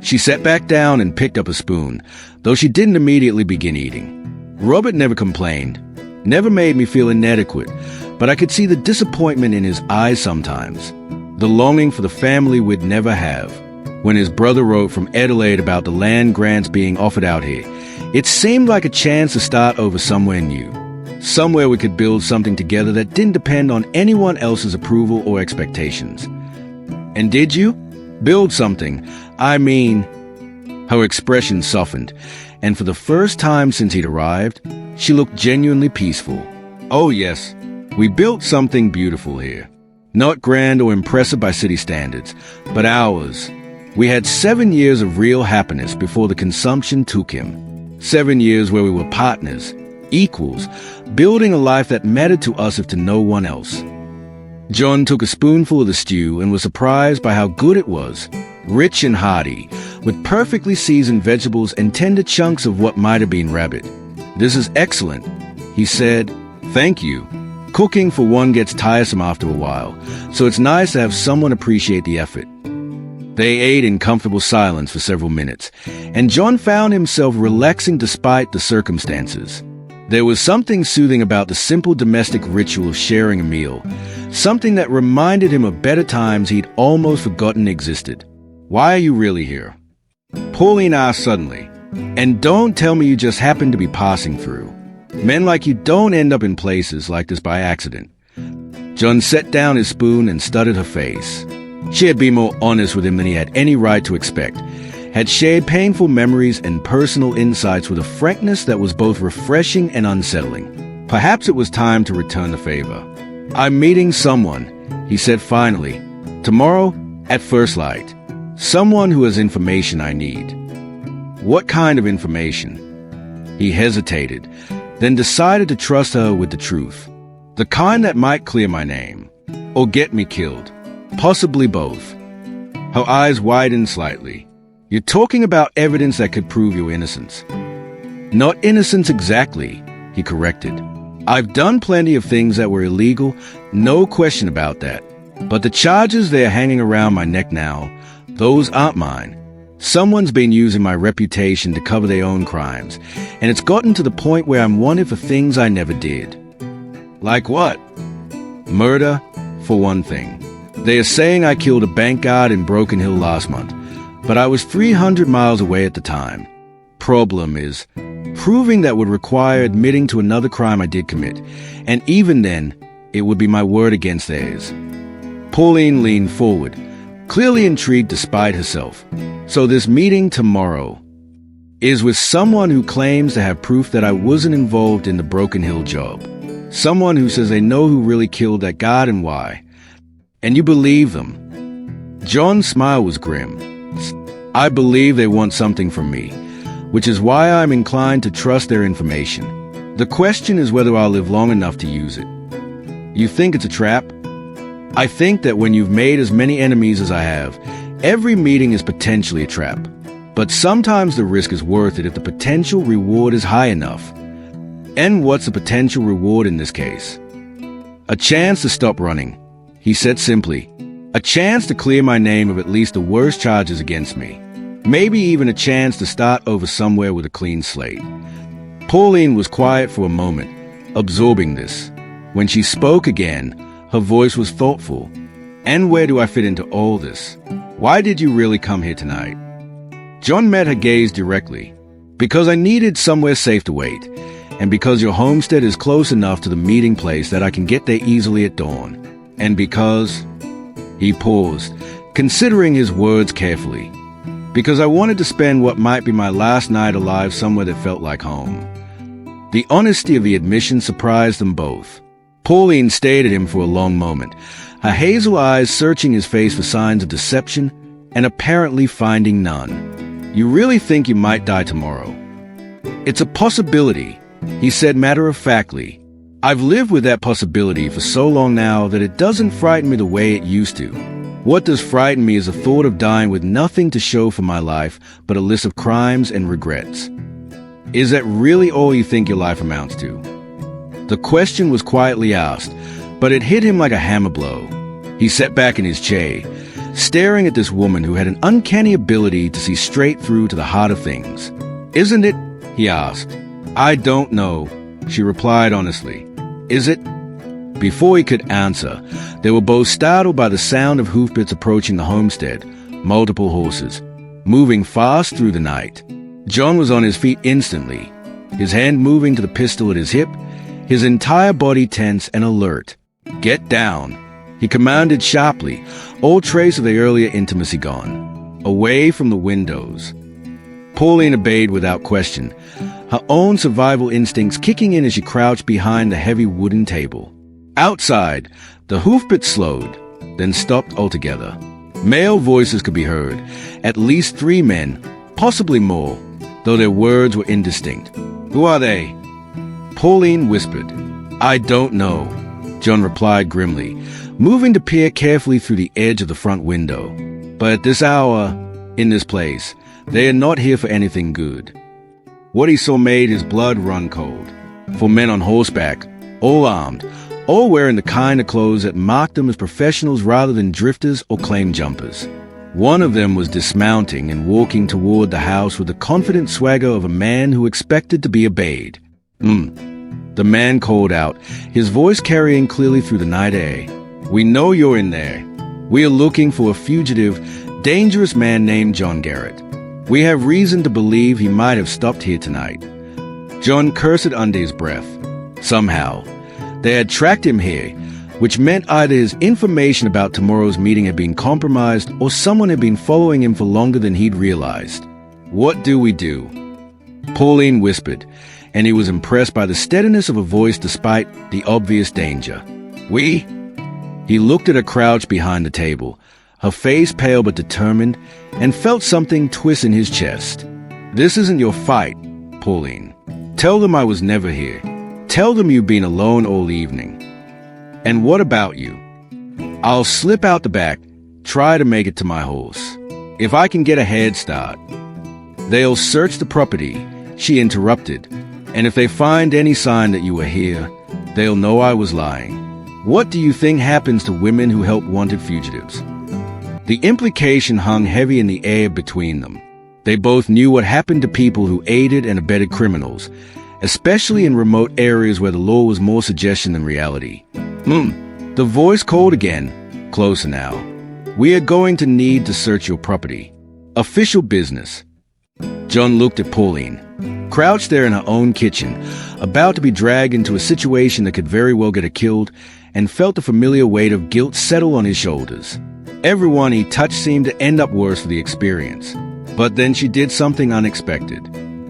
S1: She sat back down and picked up a spoon, though she didn't immediately begin eating. Robert never complained, never made me feel inadequate, but I could see the disappointment in his eyes sometimes, the longing for the family we'd never have. When his brother wrote from Adelaide about the land grants being offered out here, it seemed like a chance to start over somewhere new, somewhere we could build something together that didn't depend on anyone else's approval or expectations. And did you? Build something. I mean... Her expression softened, and for the first time since he'd arrived, she looked genuinely peaceful. Oh yes, we built something beautiful here. Not grand or impressive by city standards, but ours. We had 7 years of real happiness before the consumption took him. 7 years where we were partners, equals, building a life that mattered to us if to no one else. John took a spoonful of the stew and was surprised by how good it was, rich and hearty, with perfectly seasoned vegetables and tender chunks of what might have been rabbit. This is excellent, he said. Thank you. Cooking for one gets tiresome after a while, so it's nice to have someone appreciate the effort. They ate in comfortable silence for several minutes, and John found himself relaxing despite the circumstances. There was something soothing about the simple domestic ritual of sharing a meal, something that reminded him of better times he'd almost forgotten existed. Why are you really here? Pauline asked suddenly. And don't tell me you just happened to be passing through. Men like you don't end up in places like this by accident. John set down his spoon and studied her face. She had been more honest with him than he had any right to expect, had shared painful memories and personal insights with a frankness that was both refreshing and unsettling. Perhaps it was time to return the favor. I'm meeting someone, he said finally. Tomorrow, at first light. Someone who has information I need. What kind of information? He hesitated, then decided to trust her with the truth. The kind that might clear my name, or get me killed. Possibly both. Her eyes widened slightly. You're talking about evidence that could prove your innocence. Not innocence exactly, he corrected. I've done plenty of things that were illegal, no question about that. But the charges they're hanging around my neck now, those aren't mine. Someone's been using my reputation to cover their own crimes, and it's gotten to the point where I'm wanted for things I never did. Like what? Murder, for one thing. They are saying I killed a bank guard in Broken Hill last month, but I was 300 miles away at the time. Problem is, proving that would require admitting to another crime I did commit, and even then, it would be my word against theirs. Pauline leaned forward, clearly intrigued despite herself. So this meeting tomorrow is with someone who claims to have proof that I wasn't involved in the Broken Hill job. Someone who says they know who really killed that guard and why. And you believe them. John's smile was grim. I believe they want something from me. which is why I'm inclined to trust their information. The question is whether I'll live long enough to use it. You think it's a trap? I think that when you've made as many enemies as I have, every meeting is potentially a trap. But sometimes the risk is worth it if the potential reward is high enough. And what's the potential reward in this case? A chance to stop running, he said simply. A chance to clear my name of at least the worst charges against me. Maybe even a chance to start over somewhere with a clean slate. Pauline was quiet for a moment, absorbing this. When she spoke again, her voice was thoughtful. And where do I fit into all this? Why did you really come here tonight? John met her gaze directly. Because I needed somewhere safe to wait, and because your homestead is close enough to the meeting place that I can get there easily at dawn. And because... He paused, considering his words carefully. Because I wanted to spend what might be my last night alive somewhere that felt like home. The honesty of the admission surprised them both. Pauline stared at him for a long moment, her hazel eyes searching his face for signs of deception and apparently finding none. You really think you might die tomorrow? It's a possibility, he said matter-of-factly. I've lived with that possibility for so long now that it doesn't frighten me the way it used to. What does frighten me is the thought of dying with nothing to show for my life but a list of crimes and regrets. Is that really all you think your life amounts to? The question was quietly asked, but it hit him like a hammer blow. He sat back in his chair, staring at this woman who had an uncanny ability to see straight through to the heart of things. Isn't it? He asked. I don't know, she replied honestly. Is it? Before he could answer, they were both startled by the sound of hoofbeats approaching the homestead, multiple horses, moving fast through the night. John was on his feet instantly, his hand moving to the pistol at his hip, his entire body tense and alert. Get down, he commanded sharply, all trace of the earlier intimacy gone. Away from the windows. Pauline obeyed without question, her own survival instincts kicking in as she crouched behind the heavy wooden table. Outside, the hoofbeat slowed, then stopped altogether. Male voices could be heard, at least 3 men, possibly more, though their words were indistinct. Who are they? Pauline whispered. I don't know, John replied grimly, moving to peer carefully through the edge of the front window. But at this hour, in this place, they are not here for anything good. What he saw made his blood run cold. 4 men on horseback, all armed, all wearing the kind of clothes that marked them as professionals rather than drifters or claim jumpers. One of them was dismounting and walking toward the house with the confident swagger of a man who expected to be obeyed. The man called out, his voice carrying clearly through the night air. We know you're in there. We are looking for a fugitive, dangerous man named John Garrett. We have reason to believe he might have stopped here tonight. John cursed under his breath. Somehow, they had tracked him here, which meant either his information about tomorrow's meeting had been compromised or someone had been following him for longer than he'd realized. What do we do? Pauline whispered, and he was impressed by the steadiness of her voice despite the obvious danger. We? He looked at her crouch behind the table, her face pale but determined, and felt something twist in his chest. This isn't your fight, Pauline. Tell them I was never here. Tell them you've been alone all evening. And what about you? I'll slip out the back, try to make it to my horse. If I can get a head start. They'll search the property, she interrupted, and if they find any sign that you were here, they'll know I was lying. What do you think happens to women who help wanted fugitives? The implication hung heavy in the air between them. They both knew what happened to people who aided and abetted criminals, especially in remote areas where the law was more suggestion than reality. The voice called again, closer now. We are going to need to search your property. Official business. John looked at Pauline, crouched there in her own kitchen, about to be dragged into a situation that could very well get her killed, and felt the familiar weight of guilt settle on his shoulders. Everyone he touched seemed to end up worse for the experience. But then she did something unexpected.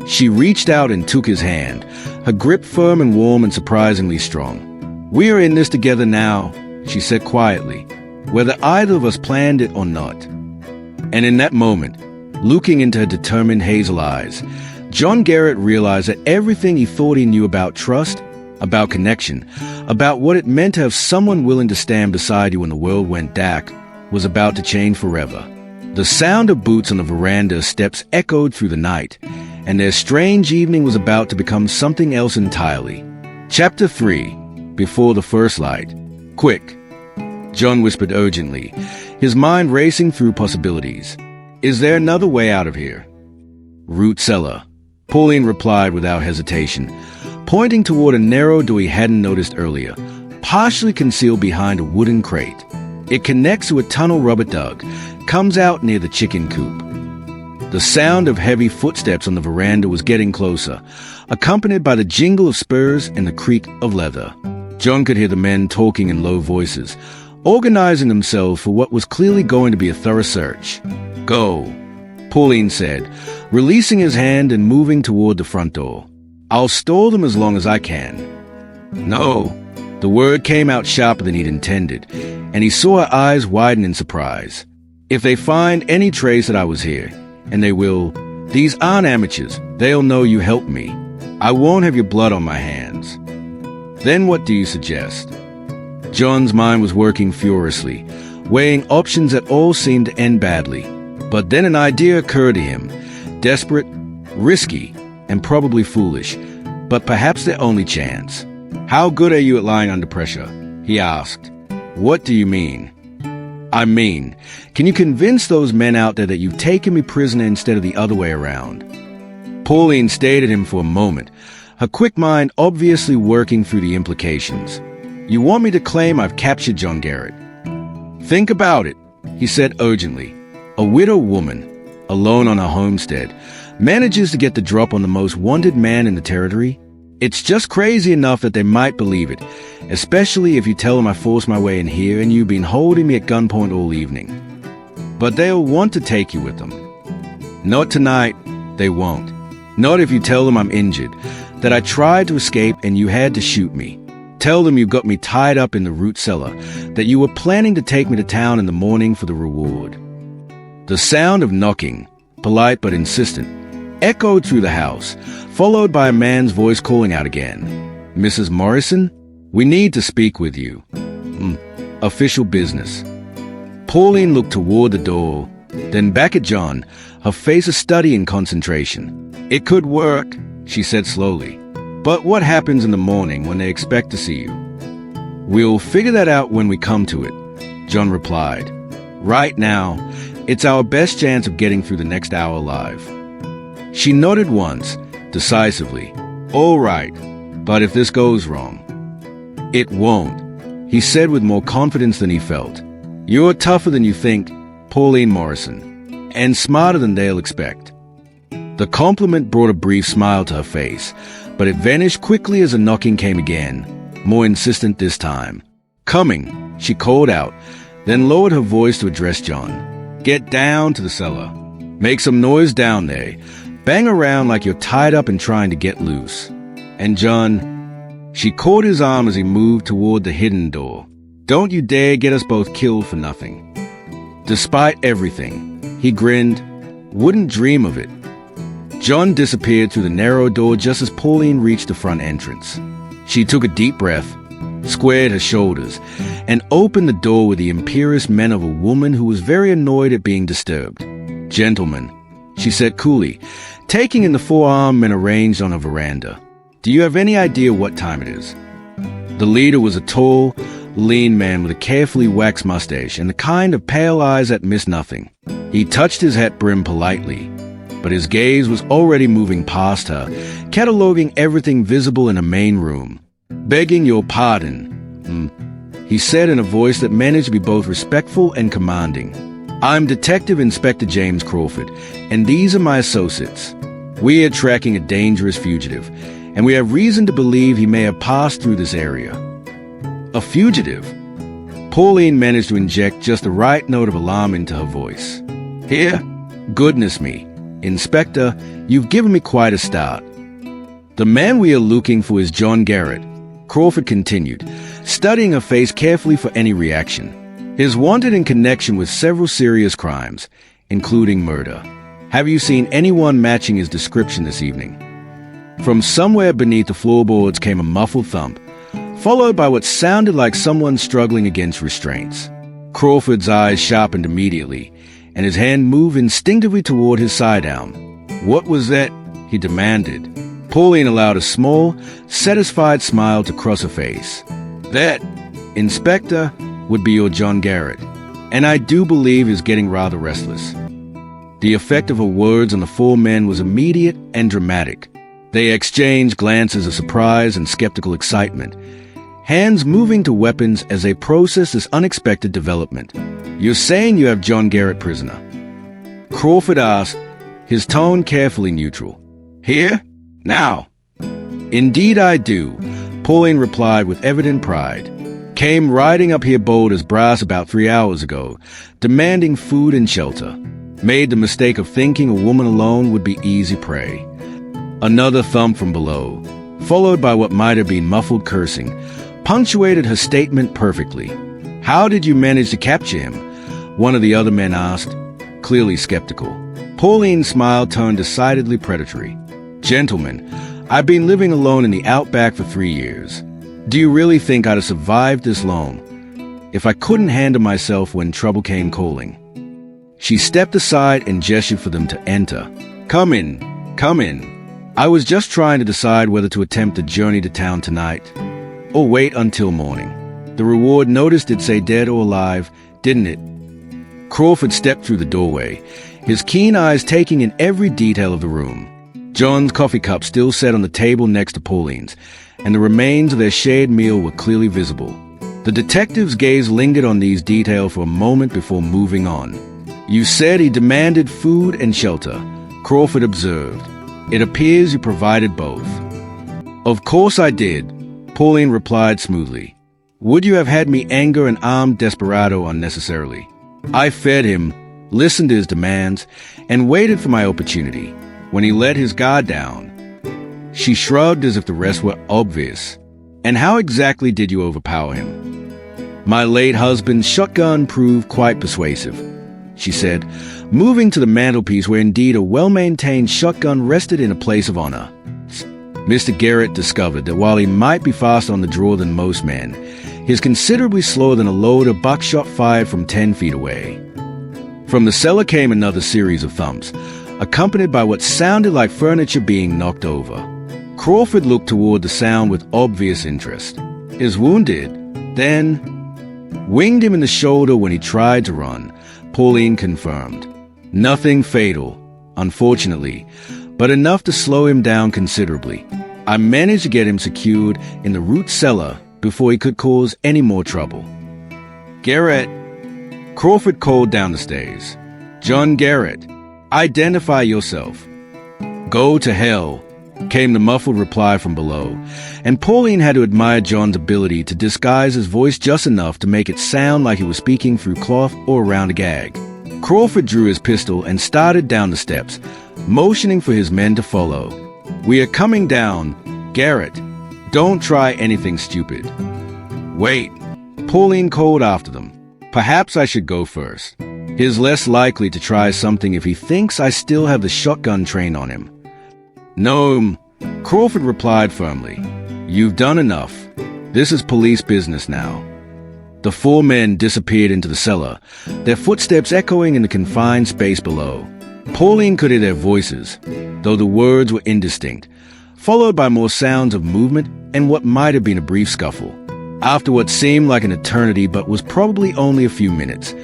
S1: She reached out and took his hand, her grip firm and warm and surprisingly strong. We are in this together now, she said quietly, whether either of us planned it or not. And in that moment, looking into her determined hazel eyes, John Garrett realized that everything he thought he knew about trust, about connection, about what it meant to have someone willing to stand beside you when the world went dark, was about to change forever. The sound of boots on the veranda steps echoed through the night, and their strange evening was about to become something else entirely. Chapter 3. Before the First Light. Quick, John whispered urgently, his mind racing through possibilities. Is there another way out of here? Root cellar, Pauline replied without hesitation, pointing toward a narrow door he hadn't noticed earlier, partially concealed behind a wooden crate. It connects to a tunnel Robert dug, comes out near the chicken coop. The sound of heavy footsteps on the veranda was getting closer, accompanied by the jingle of spurs and the creak of leather. John could hear the men talking in low voices, organizing themselves for what was clearly going to be a thorough search. Go, Pauline said, releasing his hand and moving toward the front door. I'll stall them as long as I can. No. The word came out sharper than he'd intended, and he saw her eyes widen in surprise. If they find any trace that I was here, and they will, these aren't amateurs, they'll know you helped me. I won't have your blood on my hands. Then what do you suggest? John's mind was working furiously, weighing options that all seemed to end badly. But then an idea occurred to him, desperate, risky, and probably foolish, but perhaps their only chance. How good are you at lying under pressure? He asked. What do you mean? I mean, can you convince those men out there that you've taken me prisoner instead of the other way around? Pauline stared at him for a moment, her quick mind obviously working through the implications. You want me to claim I've captured John Garrett? Think about it, he said urgently. A widow woman, alone on her homestead, manages to get the drop on the most wanted man in the territory? It's just crazy enough that they might believe it, especially if you tell them I forced my way in here and you've been holding me at gunpoint all evening. But they'll want to take you with them. Not tonight, they won't. Not if you tell them I'm injured, that I tried to escape and you had to shoot me. Tell them you got me tied up in the root cellar, that you were planning to take me to town in the morning for the reward. The sound of knocking, polite but insistent, echoed through the house, followed by a man's voice calling out again. Mrs. Morrison, we need to speak with you. Official business. Pauline looked toward the door, then back at John, her face a study in concentration. It could work, she said slowly. But what happens in the morning when they expect to see you? We'll figure that out when we come to it, John replied. Right now, it's our best chance of getting through the next hour alive. She nodded once, decisively. All right, but if this goes wrong? It won't, he said with more confidence than he felt. You're tougher than you think, Pauline Morrison, and smarter than they'll expect. The compliment brought a brief smile to her face, but it vanished quickly as the knocking came again, more insistent this time. Coming, she called out, then lowered her voice to address John. Get down to the cellar. Make some noise down there. Bang around like you're tied up and trying to get loose. And John, she caught his arm as he moved toward the hidden door. Don't you dare get us both killed for nothing. Despite everything, he grinned, wouldn't dream of it. John disappeared through the narrow door just as Pauline reached the front entrance. She took a deep breath, squared her shoulders, and opened the door with the imperious manner of a woman who was very annoyed at being disturbed. Gentlemen, she said coolly, taking in the four armed men arranged on a veranda. Do you have any idea what time it is? The leader was a tall, lean man with a carefully waxed mustache and the kind of pale eyes that miss nothing. He touched his hat brim politely, but his gaze was already moving past her, cataloging everything visible in a main room. Begging your pardon, he said in a voice that managed to be both respectful and commanding. I'm Detective Inspector James Crawford, and these are my associates. We are tracking a dangerous fugitive, and we have reason to believe he may have passed through this area. A fugitive? Pauline managed to inject just the right note of alarm into her voice. Here? Goodness me. Inspector, you've given me quite a start. The man we are looking for is John Garrett, Crawford continued, studying her face carefully for any reaction. He is wanted in connection with several serious crimes, including murder. Have you seen anyone matching his description this evening? From somewhere beneath the floorboards came a muffled thump, followed by what sounded like someone struggling against restraints. Crawford's eyes sharpened immediately, and his hand moved instinctively toward his side-arm. "What was that?" he demanded. Pauline allowed a small, satisfied smile to cross her face. "That, Inspector, would be your John Garrett, and I do believe is getting rather restless." The effect of her words on the four men was immediate and dramatic. They exchanged glances of surprise and skeptical excitement, hands moving to weapons as they processed this unexpected development. "You're saying you have John Garrett prisoner?" Crawford asked, his tone carefully neutral. "Here? Now?" "Indeed I do," Pauline replied with evident pride. "Came riding up here bold as brass about 3 hours ago, demanding food and shelter. Made the mistake of thinking a woman alone would be easy prey." Another thump from below, followed by what might have been muffled cursing, punctuated her statement perfectly. "How did you manage to capture him?" one of the other men asked, clearly skeptical. Pauline's smile turned decidedly predatory. "Gentlemen, I've been living alone in the Outback for 3 years. Do you really think I'd have survived this long if I couldn't handle myself when trouble came calling?" She stepped aside and gestured for them to enter. Come in. I was just trying to decide whether to attempt a journey to town tonight or wait until morning. The reward notice did say dead or alive, didn't it?" Crawford stepped through the doorway, his keen eyes taking in every detail of the room. John's coffee cup still sat on the table next to Pauline's, and the remains of their shared meal were clearly visible. The detective's gaze lingered on these details for a moment before moving on. "You said he demanded food and shelter," Crawford observed. "It appears you provided both." "Of course I did," Pauline replied smoothly. "Would you have had me anger an armed desperado unnecessarily? I fed him, listened to his demands, and waited for my opportunity. When he let his guard down..." She shrugged as if the rest were obvious. "And how exactly did you overpower him?" "My late husband's shotgun proved quite persuasive," she said, moving to the mantelpiece where indeed a well-maintained shotgun rested in a place of honor. Mr. Garrett discovered that while he might be faster on the draw than most men, he is considerably slower than a load of buckshot fired from 10 feet away. From the cellar came another series of thumps, accompanied by what sounded like furniture being knocked over. Crawford looked toward the sound with obvious interest. "Is wounded, then..." "Winged him in the shoulder when he tried to run," Pauline confirmed. "Nothing fatal, unfortunately, but enough to slow him down considerably. I managed to get him secured in the root cellar before he could cause any more trouble." "Garrett," Crawford called down the stairs. "John Garrett, identify yourself." "Go to hell," came the muffled reply from below, and Pauline had to admire John's ability to disguise his voice just enough to make it sound like he was speaking through cloth or around a gag. Crawford drew his pistol and started down the steps, motioning for his men to follow. "We are coming down. Garrett, don't try anything stupid." "Wait," Pauline called after them. "Perhaps I should go first. He's less likely to try something if he thinks I still have the shotgun trained on him." "No," Crawford replied firmly. "You've done enough. This is police business now." The four men disappeared into the cellar, their footsteps echoing in the confined space below. Pauline could hear their voices, though the words were indistinct, followed by more sounds of movement and what might have been a brief scuffle. After what seemed like an eternity but was probably only a few minutes,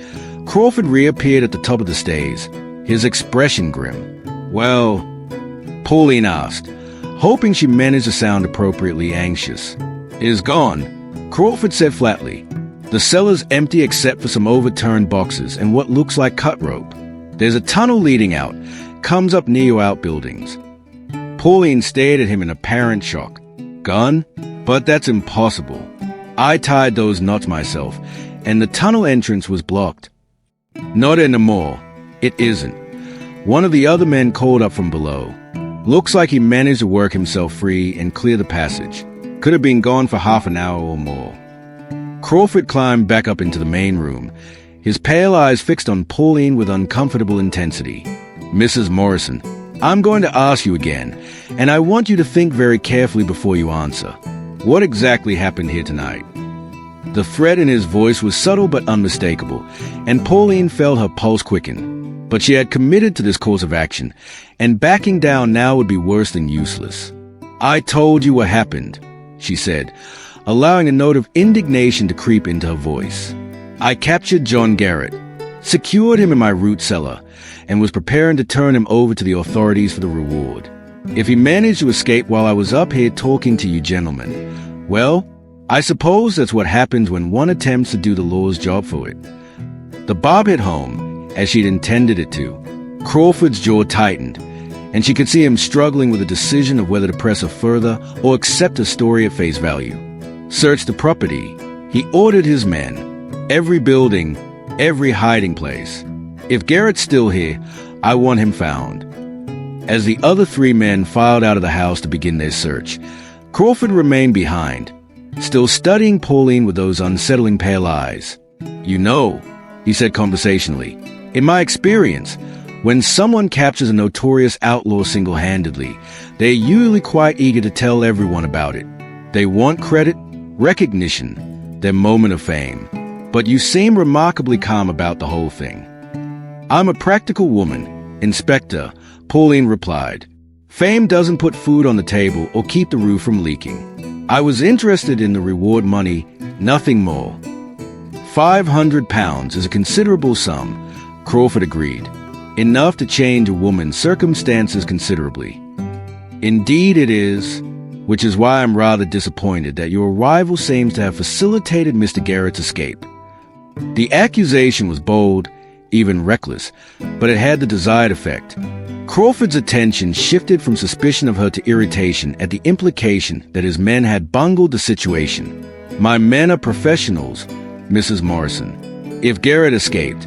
S1: Crawford reappeared at the top of the stairs, his expression grim. "Well," Pauline asked, hoping she managed to sound appropriately anxious. "Is gone," Crawford said flatly. "The cellar's empty except for some overturned boxes and what looks like cut rope. There's a tunnel leading out, comes up near your outbuildings." Pauline stared at him in apparent shock. "Gun? But that's impossible. I tied those knots myself, and the tunnel entrance was blocked." "Not anymore. It isn't." One of the other men called up from below. "Looks like he managed to work himself free and clear the passage. Could have been gone for half an hour or more." Crawford climbed back up into the main room, his pale eyes fixed on Pauline with uncomfortable intensity. Mrs. Morrison, I'm going to ask you again, and I want you to think very carefully before you answer. What exactly happened here tonight? The threat in his voice was subtle but unmistakable, and Pauline felt her pulse quicken. But she had committed to this course of action, and backing down now would be worse than useless. I told you what happened, she said, allowing a note of indignation to creep into her voice. I captured John Garrett, secured him in my root cellar, and was preparing to turn him over to the authorities for the reward. If he managed to escape while I was up here talking to you gentlemen, well, I suppose that's what happens when one attempts to do the law's job for it. The bob hit home, as she'd intended it to. Crawford's jaw tightened, and she could see him struggling with a decision of whether to press her further or accept her story at face value. Search the property. He ordered his men. Every building, every hiding place. If Garrett's still here, I want him found. As the other three men filed out of the house to begin their search, Crawford remained behind, still studying Pauline with those unsettling pale eyes. You know, he said conversationally, in my experience, when someone captures a notorious outlaw single-handedly, they're usually quite eager to tell everyone about it. They want credit, recognition, their moment of fame. But you seem remarkably calm about the whole thing. I'm a practical woman, Inspector, Pauline replied. Fame doesn't put food on the table or keep the roof from leaking. I was interested in the reward money, nothing more. £500 is a considerable sum, Crawford agreed. Enough to change a woman's circumstances considerably. Indeed it is, which is why I'm rather disappointed that your arrival seems to have facilitated Mr. Garrett's escape. The accusation was bold, even reckless, but it had the desired effect. Crawford's attention shifted from suspicion of her to irritation at the implication that his men had bungled the situation. My men are professionals, Mrs. Morrison. If Garrett escaped,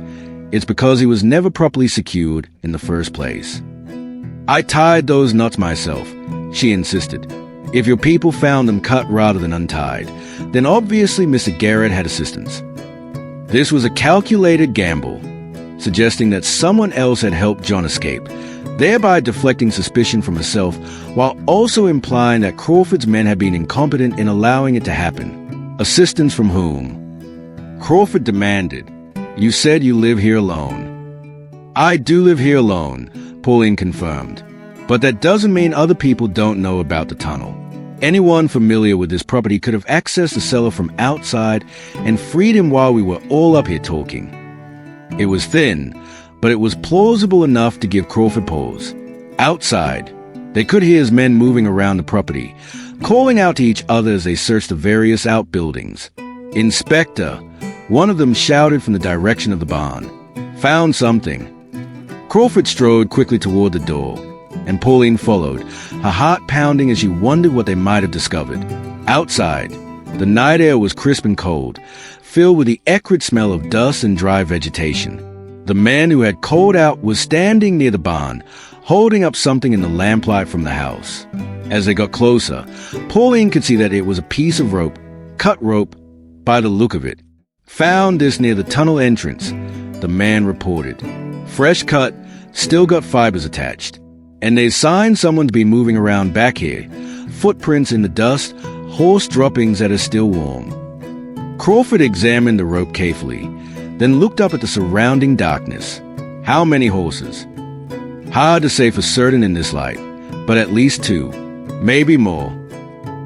S1: it's because he was never properly secured in the first place. I tied those knots myself, she insisted. If your people found them cut rather than untied, then obviously Mr. Garrett had assistance. This was a calculated gamble, suggesting that someone else had helped John escape, thereby deflecting suspicion from herself, while also implying that Crawford's men had been incompetent in allowing it to happen. Assistance from whom? Crawford demanded. You said you live here alone. I do live here alone, Pauline confirmed. But that doesn't mean other people don't know about the tunnel. Anyone familiar with this property could have accessed the cellar from outside and freed him while we were all up here talking. It was thin, but it was plausible enough to give Crawford pause. Outside, they could hear his men moving around the property, calling out to each other as they searched the various outbuildings. Inspector, one of them shouted from the direction of the barn. Found something. Crawford strode quickly toward the door, and Pauline followed, her heart pounding as she wondered what they might have discovered. Outside, the night air was crisp and cold, filled with the acrid smell of dust and dry vegetation. The man who had called out was standing near the barn, holding up something in the lamplight from the house. As they got closer, Pauline could see that it was a piece of rope, cut rope, by the look of it. Found this near the tunnel entrance, the man reported. Fresh cut, still got fibers attached. And there's signs someone's been moving around back here. Footprints in the dust, horse droppings that are still warm. Crawford examined the rope carefully, then looked up at the surrounding darkness. How many horses? Hard to say for certain in this light, but at least 2, maybe more.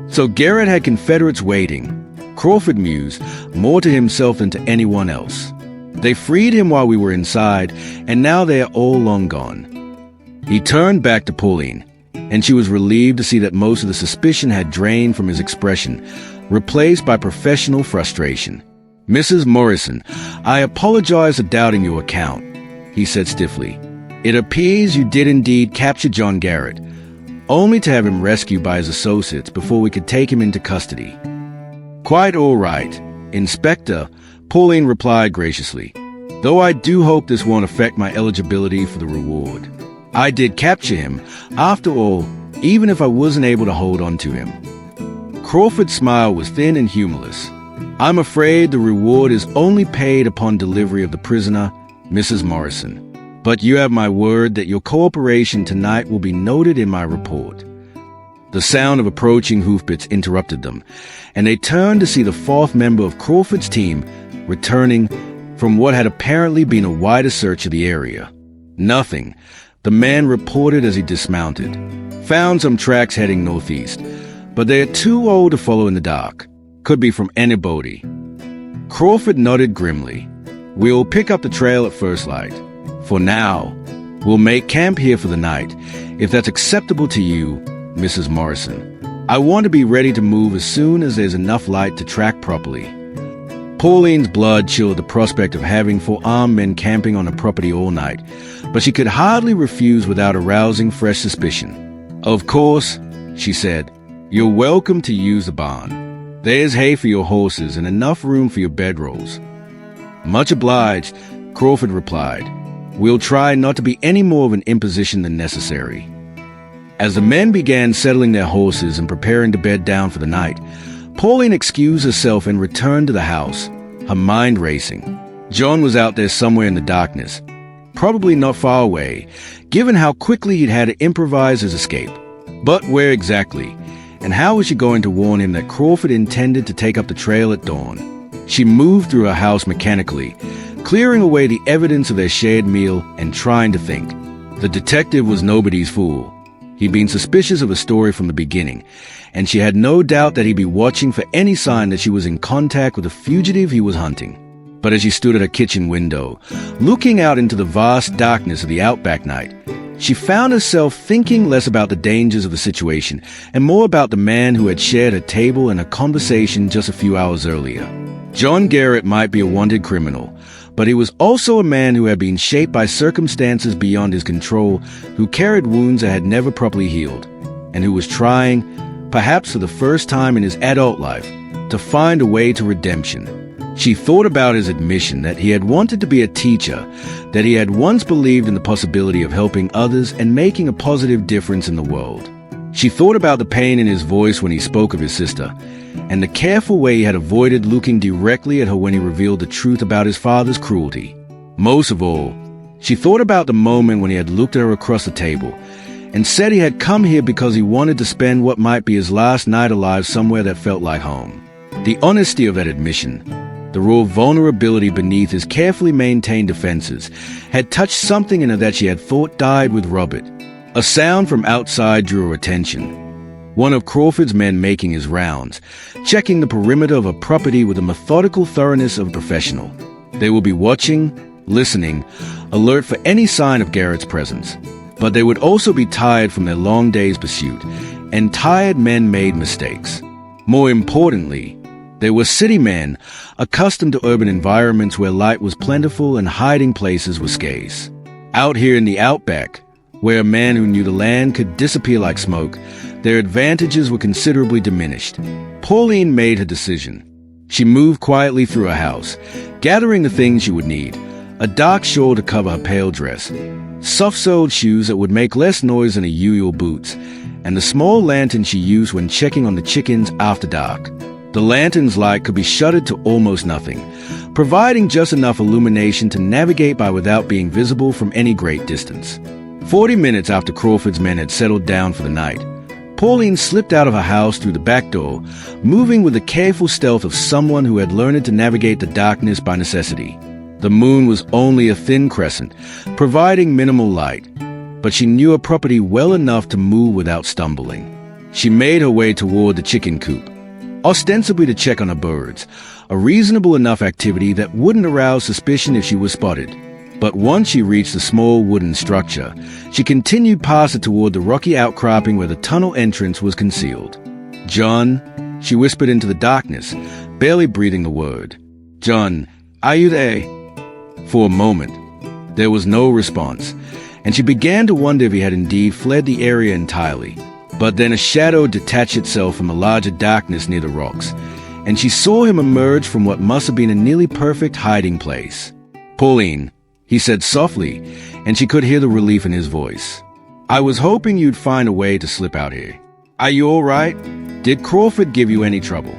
S1: So Garrett had Confederates waiting. Crawford mused, more to himself than to anyone else. They freed him while we were inside, and now they are all long gone. He turned back to Pauline, and she was relieved to see that most of the suspicion had drained from his expression, replaced by professional frustration. Mrs. Morrison, I apologize for doubting your account, he said stiffly. It appears you did indeed capture John Garrett, only to have him rescued by his associates before we could take him into custody. Quite all right, Inspector, Pauline replied graciously, though I do hope this won't affect my eligibility for the reward. I did capture him, after all, even if I wasn't able to hold on to him. Crawford's smile was thin and humorless. I'm afraid the reward is only paid upon delivery of the prisoner, Mrs. Morrison. But you have my word that your cooperation tonight will be noted in my report." The sound of approaching hoofbeats interrupted them, and they turned to see the fourth member of Crawford's team returning from what had apparently been a wider search of the area. "Nothing," the man reported as he dismounted. "Found some tracks heading northeast, but they are too old to follow in the dark. Could be from anybody." Crawford nodded grimly. "We'll pick up the trail at first light. For now, we'll make camp here for the night, if that's acceptable to you, Mrs. Morrison. I want to be ready to move as soon as there's enough light to track properly." Pauline's blood chilled at the prospect of having 4 armed men camping on a property all night, but she could hardly refuse without arousing fresh suspicion. "Of course," she said, "you're welcome to use the barn. There's hay for your horses and enough room for your bedrolls." "Much obliged," Crawford replied. "We'll try not to be any more of an imposition than necessary." As the men began settling their horses and preparing to bed down for the night, Pauline excused herself and returned to the house, her mind racing. John was out there somewhere in the darkness, probably not far away, given how quickly he'd had to improvise his escape. But where exactly? And how was she going to warn him that Crawford intended to take up the trail at dawn? She moved through her house mechanically, clearing away the evidence of their shared meal and trying to think. The detective was nobody's fool. He'd been suspicious of a story from the beginning, and she had no doubt that he'd be watching for any sign that she was in contact with the fugitive he was hunting. But as she stood at her kitchen window, looking out into the vast darkness of the Outback night, she found herself thinking less about the dangers of the situation and more about the man who had shared her table and a conversation just a few hours earlier. John Garrett might be a wanted criminal, but he was also a man who had been shaped by circumstances beyond his control, who carried wounds that had never properly healed, and who was trying, perhaps for the first time in his adult life, to find a way to redemption. She thought about his admission that he had wanted to be a teacher, that he had once believed in the possibility of helping others and making a positive difference in the world. She thought about the pain in his voice when he spoke of his sister, and the careful way he had avoided looking directly at her when he revealed the truth about his father's cruelty. Most of all, she thought about the moment when he had looked at her across the table and said he had come here because he wanted to spend what might be his last night alive somewhere that felt like home. The honesty of that admission, the raw vulnerability beneath his carefully maintained defenses, had touched something in her that she had thought died with Robert. A sound from outside drew her attention. One of Crawford's men making his rounds, checking the perimeter of a property with the methodical thoroughness of a professional. They would be watching, listening, alert for any sign of Garrett's presence. But they would also be tired from their long day's pursuit, and tired men made mistakes. More importantly, they were city men, accustomed to urban environments where light was plentiful and hiding places were scarce. Out here in the Outback, where a man who knew the land could disappear like smoke, their advantages were considerably diminished. Pauline made her decision. She moved quietly through her house, gathering the things she would need: a dark shawl to cover her pale dress, soft-soled shoes that would make less noise than her usual boots, and the small lantern she used when checking on the chickens after dark. The lantern's light could be shuttered to almost nothing, providing just enough illumination to navigate by without being visible from any great distance. 40 minutes after Crawford's men had settled down for the night, Pauline slipped out of her house through the back door, moving with the careful stealth of someone who had learned to navigate the darkness by necessity. The moon was only a thin crescent, providing minimal light, but she knew her property well enough to move without stumbling. She made her way toward the chicken coop, ostensibly to check on her birds, a reasonable enough activity that wouldn't arouse suspicion if she was spotted. But once she reached the small wooden structure, she continued past it toward the rocky outcropping where the tunnel entrance was concealed. "John," she whispered into the darkness, barely breathing the word. "John, are you there?" For a moment, there was no response, and she began to wonder if he had indeed fled the area entirely. But then a shadow detached itself from the larger darkness near the rocks, and she saw him emerge from what must have been a nearly perfect hiding place. "Pauline," he said softly, and she could hear the relief in his voice. "I was hoping you'd find a way to slip out here. Are you all right? Did Crawford give you any trouble?"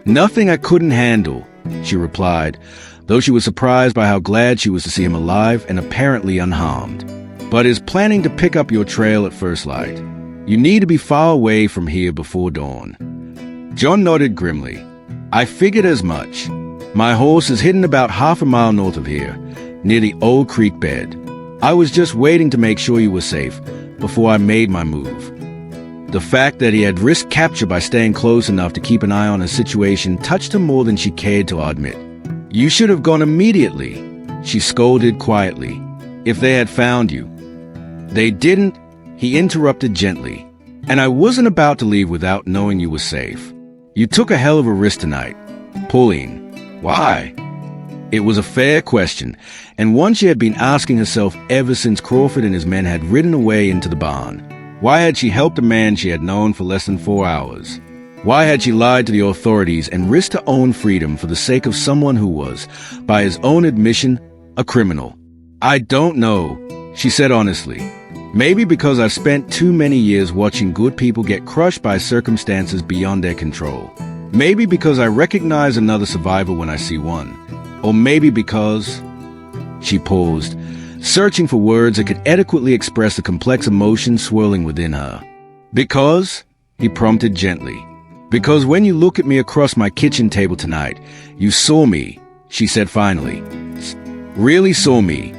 S1: "Nothing I couldn't handle," she replied, though she was surprised by how glad she was to see him alive and apparently unharmed. "But is planning to pick up your trail at first light. You need to be far away from here before dawn." John nodded grimly. "I figured as much. My horse is hidden about half a mile north of here, near the old creek bed. I was just waiting to make sure you were safe before I made my move." The fact that he had risked capture by staying close enough to keep an eye on his situation touched her more than she cared to admit. "You should have gone immediately," she scolded quietly, "if they had found you." "They didn't," he interrupted gently, "and I wasn't about to leave without knowing you were safe. You took a hell of a risk tonight, Pauline. Why?" It was a fair question, and one she had been asking herself ever since Crawford and his men had ridden away into the barn. Why had she helped a man she had known for less than 4 hours? Why had she lied to the authorities and risked her own freedom for the sake of someone who was, by his own admission, a criminal? "I don't know," she said honestly. "Maybe because I've spent too many years watching good people get crushed by circumstances beyond their control. Maybe because I recognize another survivor when I see one. Or maybe because—" She paused, searching for words that could adequately express the complex emotions swirling within her. "Because," he prompted gently. "Because when you look at me across my kitchen table tonight, you saw me," she said finally. "Really saw me.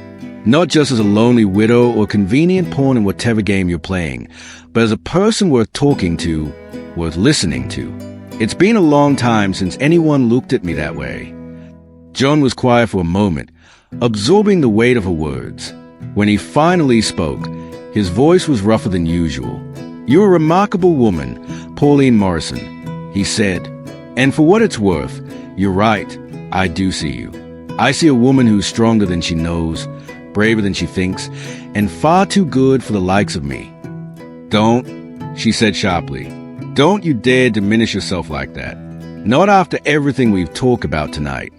S1: Not just as a lonely widow or convenient pawn in whatever game you're playing, but as a person worth talking to, worth listening to. It's been a long time since anyone looked at me that way." John was quiet for a moment, absorbing the weight of her words. When he finally spoke, his voice was rougher than usual. "You're a remarkable woman, Pauline Morrison," he said. "And for what it's worth, you're right, I do see you. I see a woman who's stronger than she knows, braver than she thinks, and far too good for the likes of me." "Don't," she said sharply. "Don't you dare diminish yourself like that. Not after everything we've talked about tonight.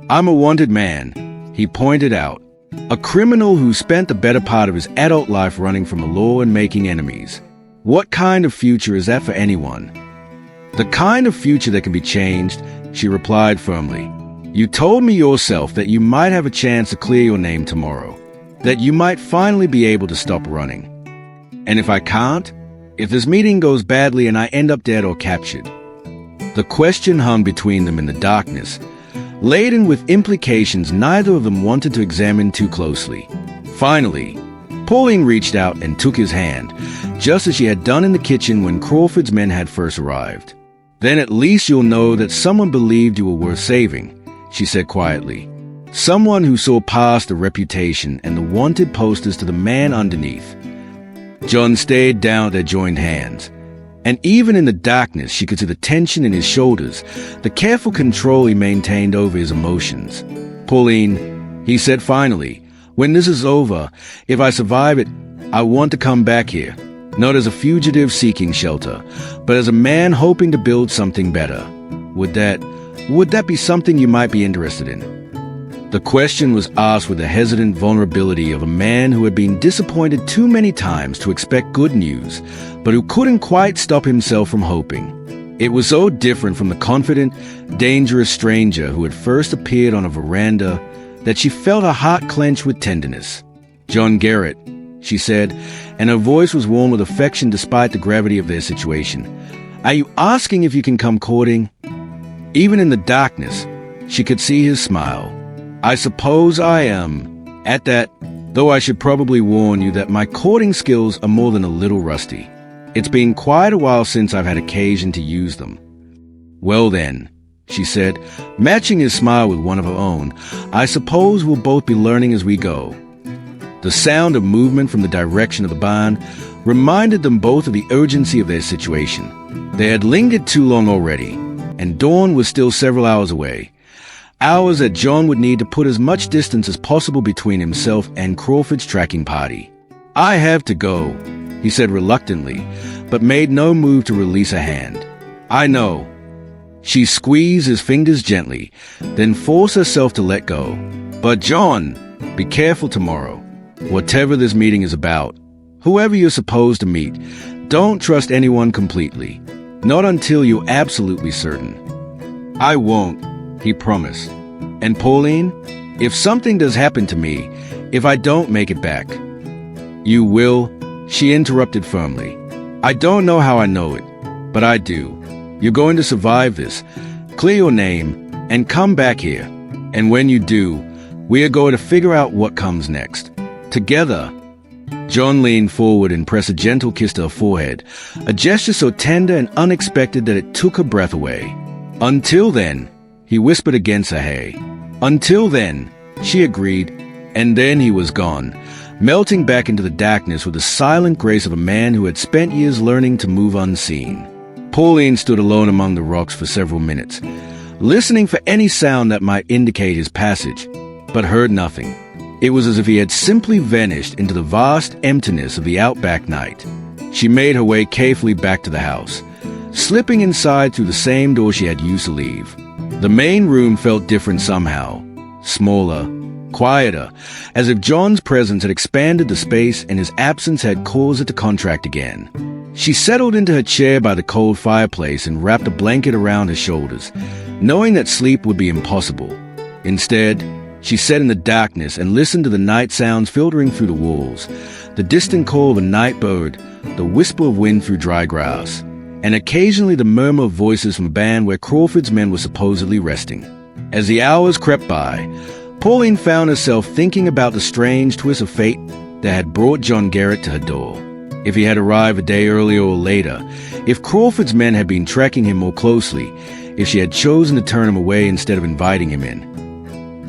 S1: I'm a wanted man," he pointed out. "A criminal who spent the better part of his adult life running from the law and making enemies. What kind of future is that for anyone?" "The kind of future that can be changed," she replied firmly. "You told me yourself that you might have a chance to clear your name tomorrow, that you might finally be able to stop running. And if I can't? If this meeting goes badly and I end up dead or captured?" The question hung between them in the darkness, laden with implications neither of them wanted to examine too closely. Finally, Pauline reached out and took his hand, just as she had done in the kitchen when Crawford's men had first arrived. "Then at least you'll know that someone believed you were worth saving," she said quietly. "Someone who saw past the reputation and the wanted posters to the man underneath." John stared down at their joined hands, and even in the darkness she could see the tension in his shoulders, the careful control he maintained over his emotions. "Pauline," he said finally, "when this is over, if I survive it, I want to come back here, not as a fugitive seeking shelter, but as a man hoping to build something better. Would that be something you might be interested in?" The question was asked with the hesitant vulnerability of a man who had been disappointed too many times to expect good news, but who couldn't quite stop himself from hoping. It was so different from the confident, dangerous stranger who had first appeared on a veranda that she felt her heart clench with tenderness. "John Garrett," she said, and her voice was warm with affection despite the gravity of their situation. "Are you asking if you can come courting?" Even in the darkness, she could see his smile. "I suppose I am. At that, though I should probably warn you that my courting skills are more than a little rusty. It's been quite a while since I've had occasion to use them." "Well then," she said, matching his smile with one of her own, "I suppose we'll both be learning as we go." The sound of movement from the direction of the barn reminded them both of the urgency of their situation. They had lingered too long already, and dawn was still several hours away. Hours that John would need to put as much distance as possible between himself and Crawford's tracking party. "I have to go," he said reluctantly, but made no move to release her hand. "I know." She squeezed his fingers gently, then forced herself to let go. "But John, be careful tomorrow. Whatever this meeting is about, whoever you're supposed to meet, don't trust anyone completely. Not until you're absolutely certain." "I won't," he promised. And Pauline, if something does happen to me, if I don't make it back. You will, she interrupted firmly. I don't know how I know it, but I do. You're going to survive this. Clear your name and come back here. And when you do, we are going to figure out what comes next. Together. John leaned forward and pressed a gentle kiss to her forehead, a gesture so tender and unexpected that it took her breath away. Until then, he whispered against her hay. Until then, she agreed, and then he was gone, melting back into the darkness with the silent grace of a man who had spent years learning to move unseen. Pauline stood alone among the rocks for several minutes, listening for any sound that might indicate his passage, but heard nothing. It was as if he had simply vanished into the vast emptiness of the outback night. She made her way carefully back to the house, slipping inside through the same door she had used to leave. The main room felt different somehow, smaller, quieter, as if John's presence had expanded the space and his absence had caused it to contract again. She settled into her chair by the cold fireplace and wrapped a blanket around her shoulders, knowing that sleep would be impossible. Instead, she sat in the darkness and listened to the night sounds filtering through the walls, the distant call of a night bird, the whisper of wind through dry grass, and occasionally the murmur of voices from a band where Crawford's men were supposedly resting. As the hours crept by, Pauline found herself thinking about the strange twist of fate that had brought John Garrett to her door. If he had arrived a day earlier or later, if Crawford's men had been tracking him more closely, if she had chosen to turn him away instead of inviting him in.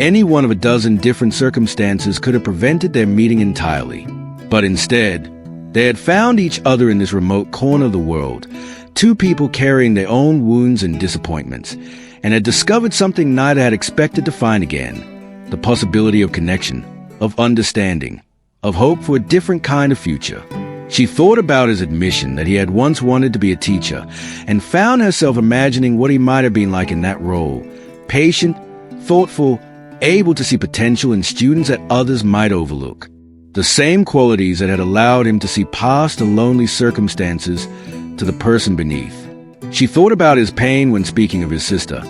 S1: Any one of a dozen different circumstances could have prevented their meeting entirely. But instead, they had found each other in this remote corner of the world, two people carrying their own wounds and disappointments, and had discovered something neither had expected to find again, the possibility of connection, of understanding, of hope for a different kind of future. She thought about his admission that he had once wanted to be a teacher, and found herself imagining what he might have been like in that role, patient, thoughtful, able to see potential in students that others might overlook. The same qualities that had allowed him to see past the lonely circumstances to the person beneath. She thought about his pain when speaking of his sister,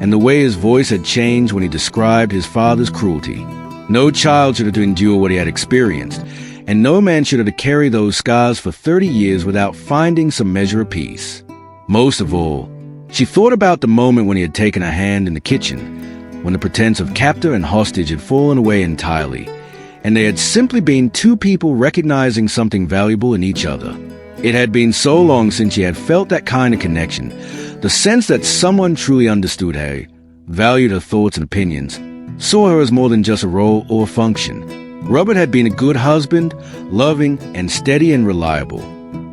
S1: and the way his voice had changed when he described his father's cruelty. No child should have to endure what he had experienced, and no man should have to carry those scars for 30 years without finding some measure of peace. Most of all, she thought about the moment when he had taken her hand in the kitchen, when the pretense of captor and hostage had fallen away entirely, and they had simply been two people recognizing something valuable in each other. It had been so long since she had felt that kind of connection, the sense that someone truly understood her, valued her thoughts and opinions, saw her as more than just a role or a function. Robert had been a good husband, loving and steady and reliable,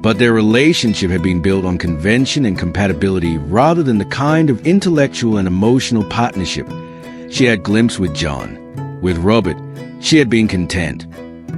S1: but their relationship had been built on convention and compatibility rather than the kind of intellectual and emotional partnership she had glimpsed with John. With Robert, she had been content.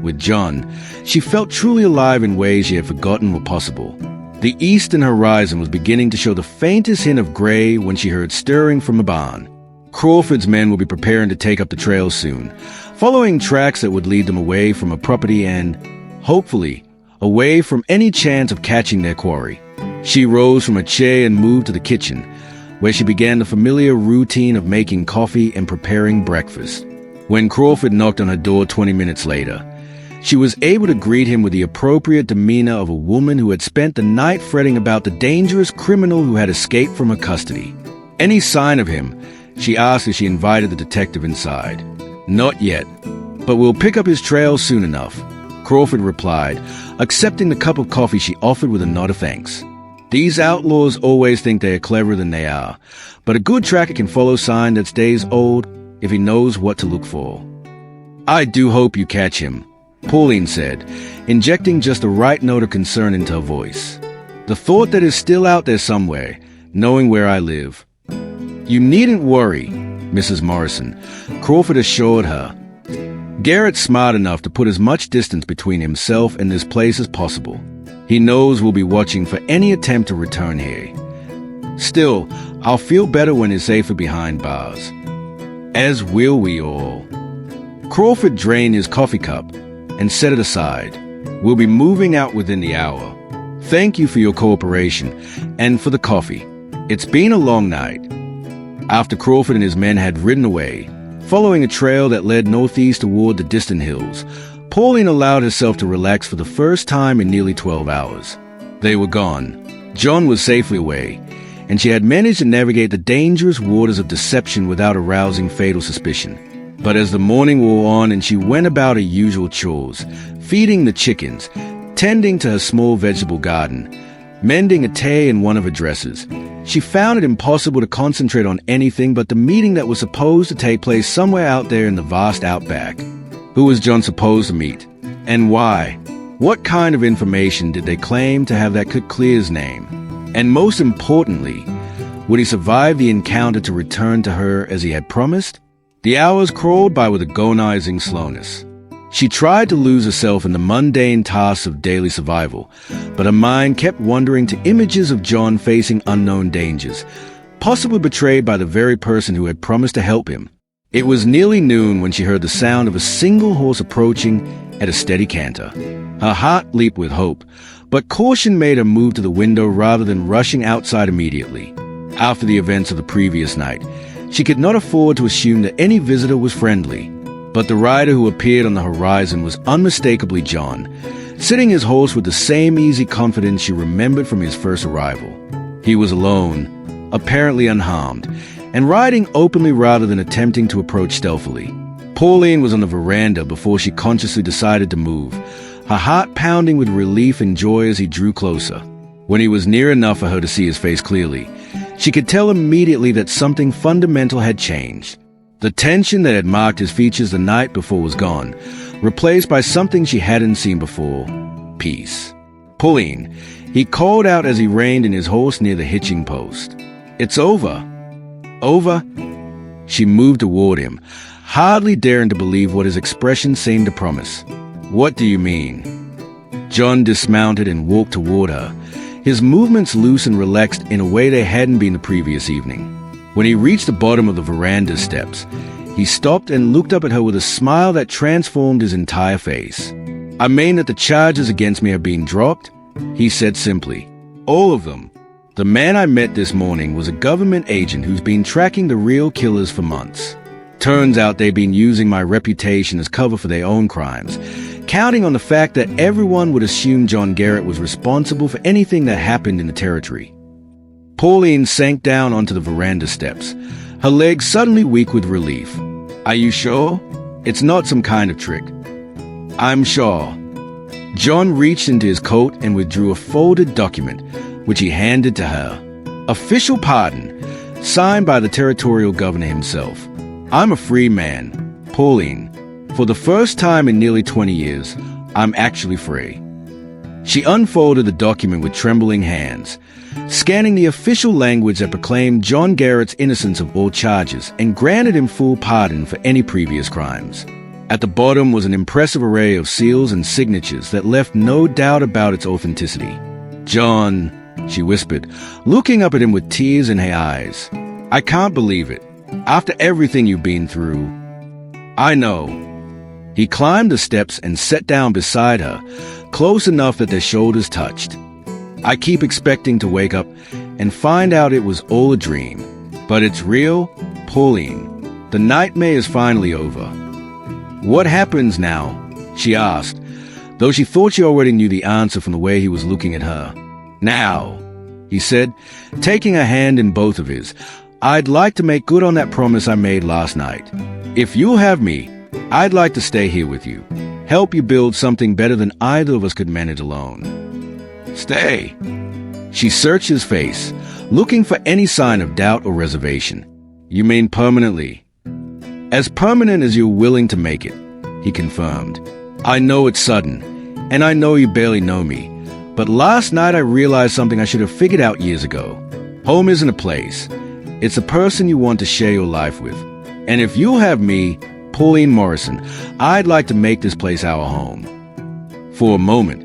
S1: With John, she felt truly alive in ways she had forgotten were possible. The eastern horizon was beginning to show the faintest hint of gray when she heard stirring from a barn. Crawford's men would be preparing to take up the trail soon, following tracks that would lead them away from a property and, hopefully, away from any chance of catching their quarry. She rose from her chair and moved to the kitchen, where she began the familiar routine of making coffee and preparing breakfast. When Crawford knocked on her door 20 minutes later, she was able to greet him with the appropriate demeanor of a woman who had spent the night fretting about the dangerous criminal who had escaped from her custody. Any sign of him, she asked as she invited the detective inside. Not yet, but we'll pick up his trail soon enough, Crawford replied, accepting the cup of coffee she offered with a nod of thanks. These outlaws always think they are cleverer than they are, but a good tracker can follow sign that stays old if he knows what to look for. I do hope you catch him, Pauline said, injecting just the right note of concern into her voice. The thought that is still out there somewhere, knowing where I live. You needn't worry, Mrs. Morrison, Crawford assured her. Garrett's smart enough to put as much distance between himself and this place as possible. He knows we'll be watching for any attempt to return here. Still, I'll feel better when he's safer behind bars. As will we all. Crawford drained his coffee cup and set it aside. We'll be moving out within the hour. Thank you for your cooperation and for the coffee. It's been a long night. After Crawford and his men had ridden away, Following a trail that led northeast toward the distant hills, Pauline allowed herself to relax for the first time in nearly 12 hours. They were gone. John was safely away, and she had managed to navigate the dangerous waters of deception without arousing fatal suspicion. But as the morning wore on and she went about her usual chores, feeding the chickens, tending to her small vegetable garden, mending a tay in one of her dresses, she found it impossible to concentrate on anything but the meeting that was supposed to take place somewhere out there in the vast outback. Who was John supposed to meet? And why? What kind of information did they claim to have that could clear his name? And most importantly, would he survive the encounter to return to her as he had promised? The hours crawled by with agonizing slowness. She tried to lose herself in the mundane tasks of daily survival, but her mind kept wandering to images of John facing unknown dangers, possibly betrayed by the very person who had promised to help him. It was nearly noon when she heard the sound of a single horse approaching at a steady canter. Her heart leaped with hope, but caution made her move to the window rather than rushing outside immediately. After the events of the previous night, she could not afford to assume that any visitor was friendly. But the rider who appeared on the horizon was unmistakably John, sitting his horse with the same easy confidence she remembered from his first arrival. He was alone, apparently unharmed, and riding openly rather than attempting to approach stealthily. Pauline was on the veranda before she consciously decided to move, her heart pounding with relief and joy as he drew closer. When he was near enough for her to see his face clearly, she could tell immediately that something fundamental had changed. The tension that had marked his features the night before was gone, replaced by something she hadn't seen before: peace. "Pauline," he called out as he reined in his horse near the hitching post. "It's over." "Over?" She moved toward him, hardly daring to believe what his expression seemed to promise. "What do you mean?" John dismounted and walked toward her, his movements loose and relaxed in a way they hadn't been the previous evening. When he reached the bottom of the veranda steps, he stopped and looked up at her with a smile that transformed his entire face. "I mean that the charges against me have been dropped," he said simply. "All of them. The man I met this morning was a government agent who's been tracking the real killers for months. Turns out they've been using my reputation as cover for their own crimes, counting on the fact that everyone would assume John Garrett was responsible for anything that happened in the territory." Pauline sank down onto the veranda steps, her legs suddenly weak with relief. "Are you sure? It's not some kind of trick." "I'm sure." John reached into his coat and withdrew a folded document, which he handed to her. "Official pardon, signed by the territorial governor himself. I'm a free man, Pauline. For the first time in nearly 20 years, I'm actually free." She unfolded the document with trembling hands, scanning the official language that proclaimed John Garrett's innocence of all charges and granted him full pardon for any previous crimes. At the bottom was an impressive array of seals and signatures that left no doubt about its authenticity. "John," she whispered, looking up at him with tears in her eyes, "I can't believe it. After everything you've been through." "I know." He climbed the steps and sat down beside her, close enough that their shoulders touched. "I keep expecting to wake up and find out it was all a dream. But it's real, Pauline. The nightmare is finally over." "What happens now?" she asked, though she thought she already knew the answer from the way he was looking at her. "Now," he said, taking her hand in both of his, "I'd like to make good on that promise I made last night. If you'll have me, I'd like to stay here with you, help you build something better than either of us could manage alone." "Stay." She searched his face, looking for any sign of doubt or reservation. "You mean permanently?" "As permanent as you're willing to make it," he confirmed. "I know it's sudden, and I know you barely know me, but last night I realized something I should have figured out years ago. Home isn't a place. It's a person you want to share your life with. And if you'll have me, Pauline Morrison, I'd like to make this place our home." For a moment,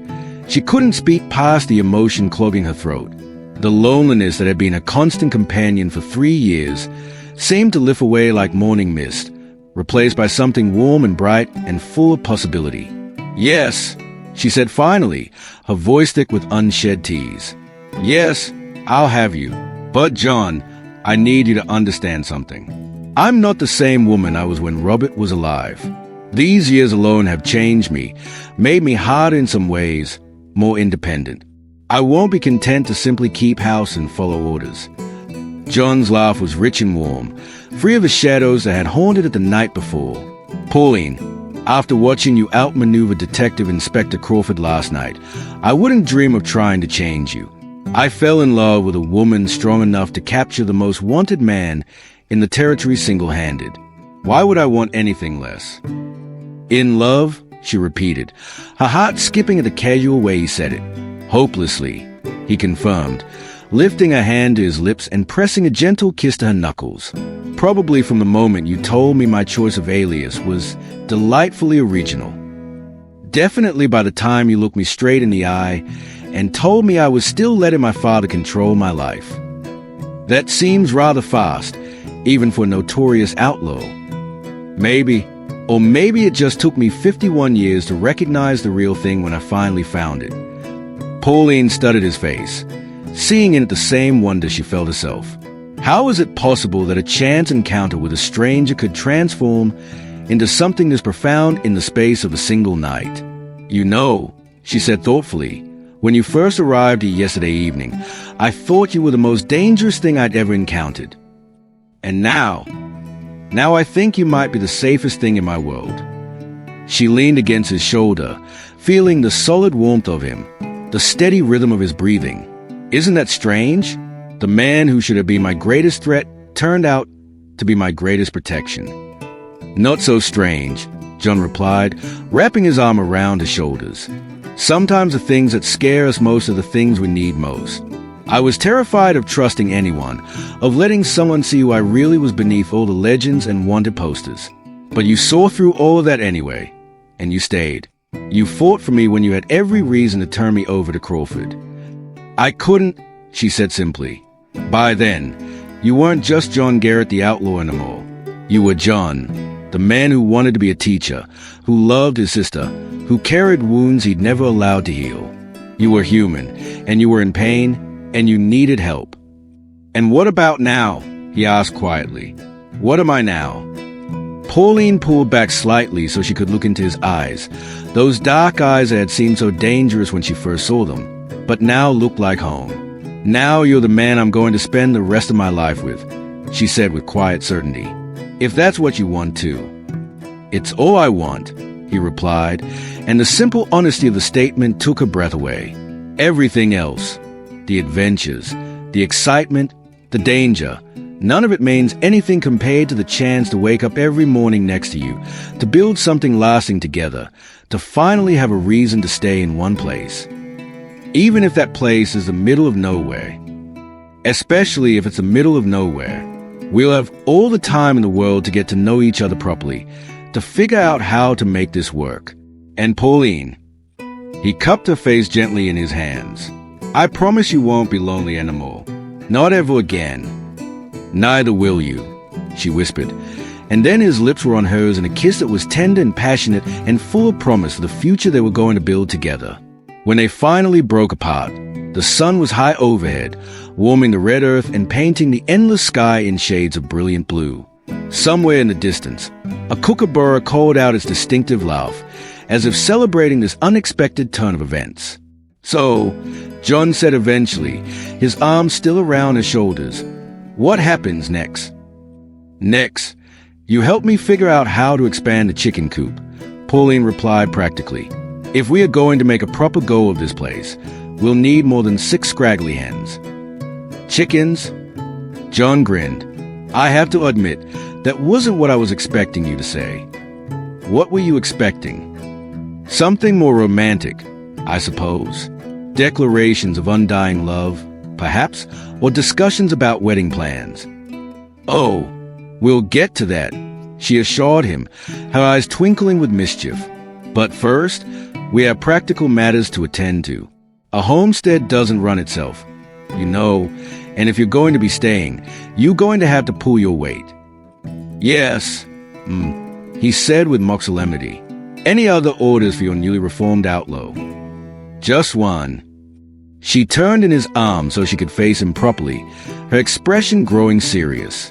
S1: she couldn't speak past the emotion clogging her throat. The loneliness that had been a constant companion for 3 years seemed to lift away like morning mist, replaced by something warm and bright and full of possibility. "Yes," she said finally, her voice thick with unshed tears. "Yes, I'll have you. But John, I need you to understand something. I'm not the same woman I was when Robert was alive. These years alone have changed me, made me harder in some ways, more independent. I won't be content to simply keep house and follow orders. John's laugh was rich and warm, free of the shadows that had haunted it the night before. Pauline, after watching you outmaneuver Detective Inspector Crawford last night, I wouldn't dream of trying to change you. I fell in love with a woman strong enough to capture the most wanted man in the territory single-handed. Why would I want anything less? In love, she repeated, her heart skipping at the casual way he said it. Hopelessly, he confirmed, lifting a hand to his lips and pressing a gentle kiss to her knuckles. Probably from the moment you told me my choice of alias was delightfully original. Definitely by the time you looked me straight in the eye and told me I was still letting my father control my life. That seems rather fast, even for a notorious outlaw. Maybe it just took me 51 years to recognize the real thing when I finally found it. Pauline studied his face, seeing in it the same wonder she felt herself. How is it possible that a chance encounter with a stranger could transform into something this profound in the space of a single night? You know, she said thoughtfully, when you first arrived here yesterday evening, I thought you were the most dangerous thing I'd ever encountered. And now I think you might be the safest thing in my world. She leaned against his shoulder, feeling the solid warmth of him, the steady rhythm of his breathing. Isn't that strange? The man who should have been my greatest threat turned out to be my greatest protection. Not so strange, John replied, wrapping his arm around his shoulders. Sometimes the things that scare us most are the things we need most. I was terrified of trusting anyone, of letting someone see who I really was beneath all the legends and wanted posters. But you saw through all of that anyway, and you stayed. You fought for me when you had every reason to turn me over to Crawford. I couldn't, she said simply. By then, you weren't just John Garrett the outlaw anymore. You were John, the man who wanted to be a teacher, who loved his sister, who carried wounds he'd never allowed to heal. You were human, and you were in pain, and you needed help. And what about now? He asked quietly. What am I now? Pauline pulled back slightly so she could look into his eyes, those dark eyes that had seemed so dangerous when she first saw them, but now looked like home. Now you're the man I'm going to spend the rest of my life with, she said with quiet certainty. If that's what you want too. It's all I want, he replied, and the simple honesty of the statement took her breath away. Everything else, the adventures, the excitement, the danger, none of it means anything compared to the chance to wake up every morning next to you, to build something lasting together, to finally have a reason to stay in one place. Even if that place is the middle of nowhere. Especially if it's the middle of nowhere. We'll have all the time in the world to get to know each other properly, to figure out how to make this work. And Pauline, he cupped her face gently in his hands. I promise you won't be lonely anymore. Not ever again. Neither will you, she whispered. And then his lips were on hers in a kiss that was tender and passionate and full of promise of the future they were going to build together. When they finally broke apart, the sun was high overhead, warming the red earth and painting the endless sky in shades of brilliant blue. Somewhere in the distance, a kookaburra called out its distinctive laugh, as if celebrating this unexpected turn of events. So, John said eventually, his arms still around her shoulders, what happens next? Next, you help me figure out how to expand the chicken coop, Pauline replied practically. If we are going to make a proper go of this place, we'll need more than 6 scraggly hens. Chickens? John grinned. I have to admit, that wasn't what I was expecting you to say. What were you expecting? Something more romantic, I suppose. Declarations of undying love, perhaps, or discussions about wedding plans. Oh, we'll get to that, she assured him, her eyes twinkling with mischief. But first, we have practical matters to attend to. A homestead doesn't run itself, you know, and if you're going to be staying, you're going to have to pull your weight. Yes, he said with mock solemnity. Any other orders for your newly reformed outlaw? Just one. She turned in his arms so she could face him properly, her expression growing serious.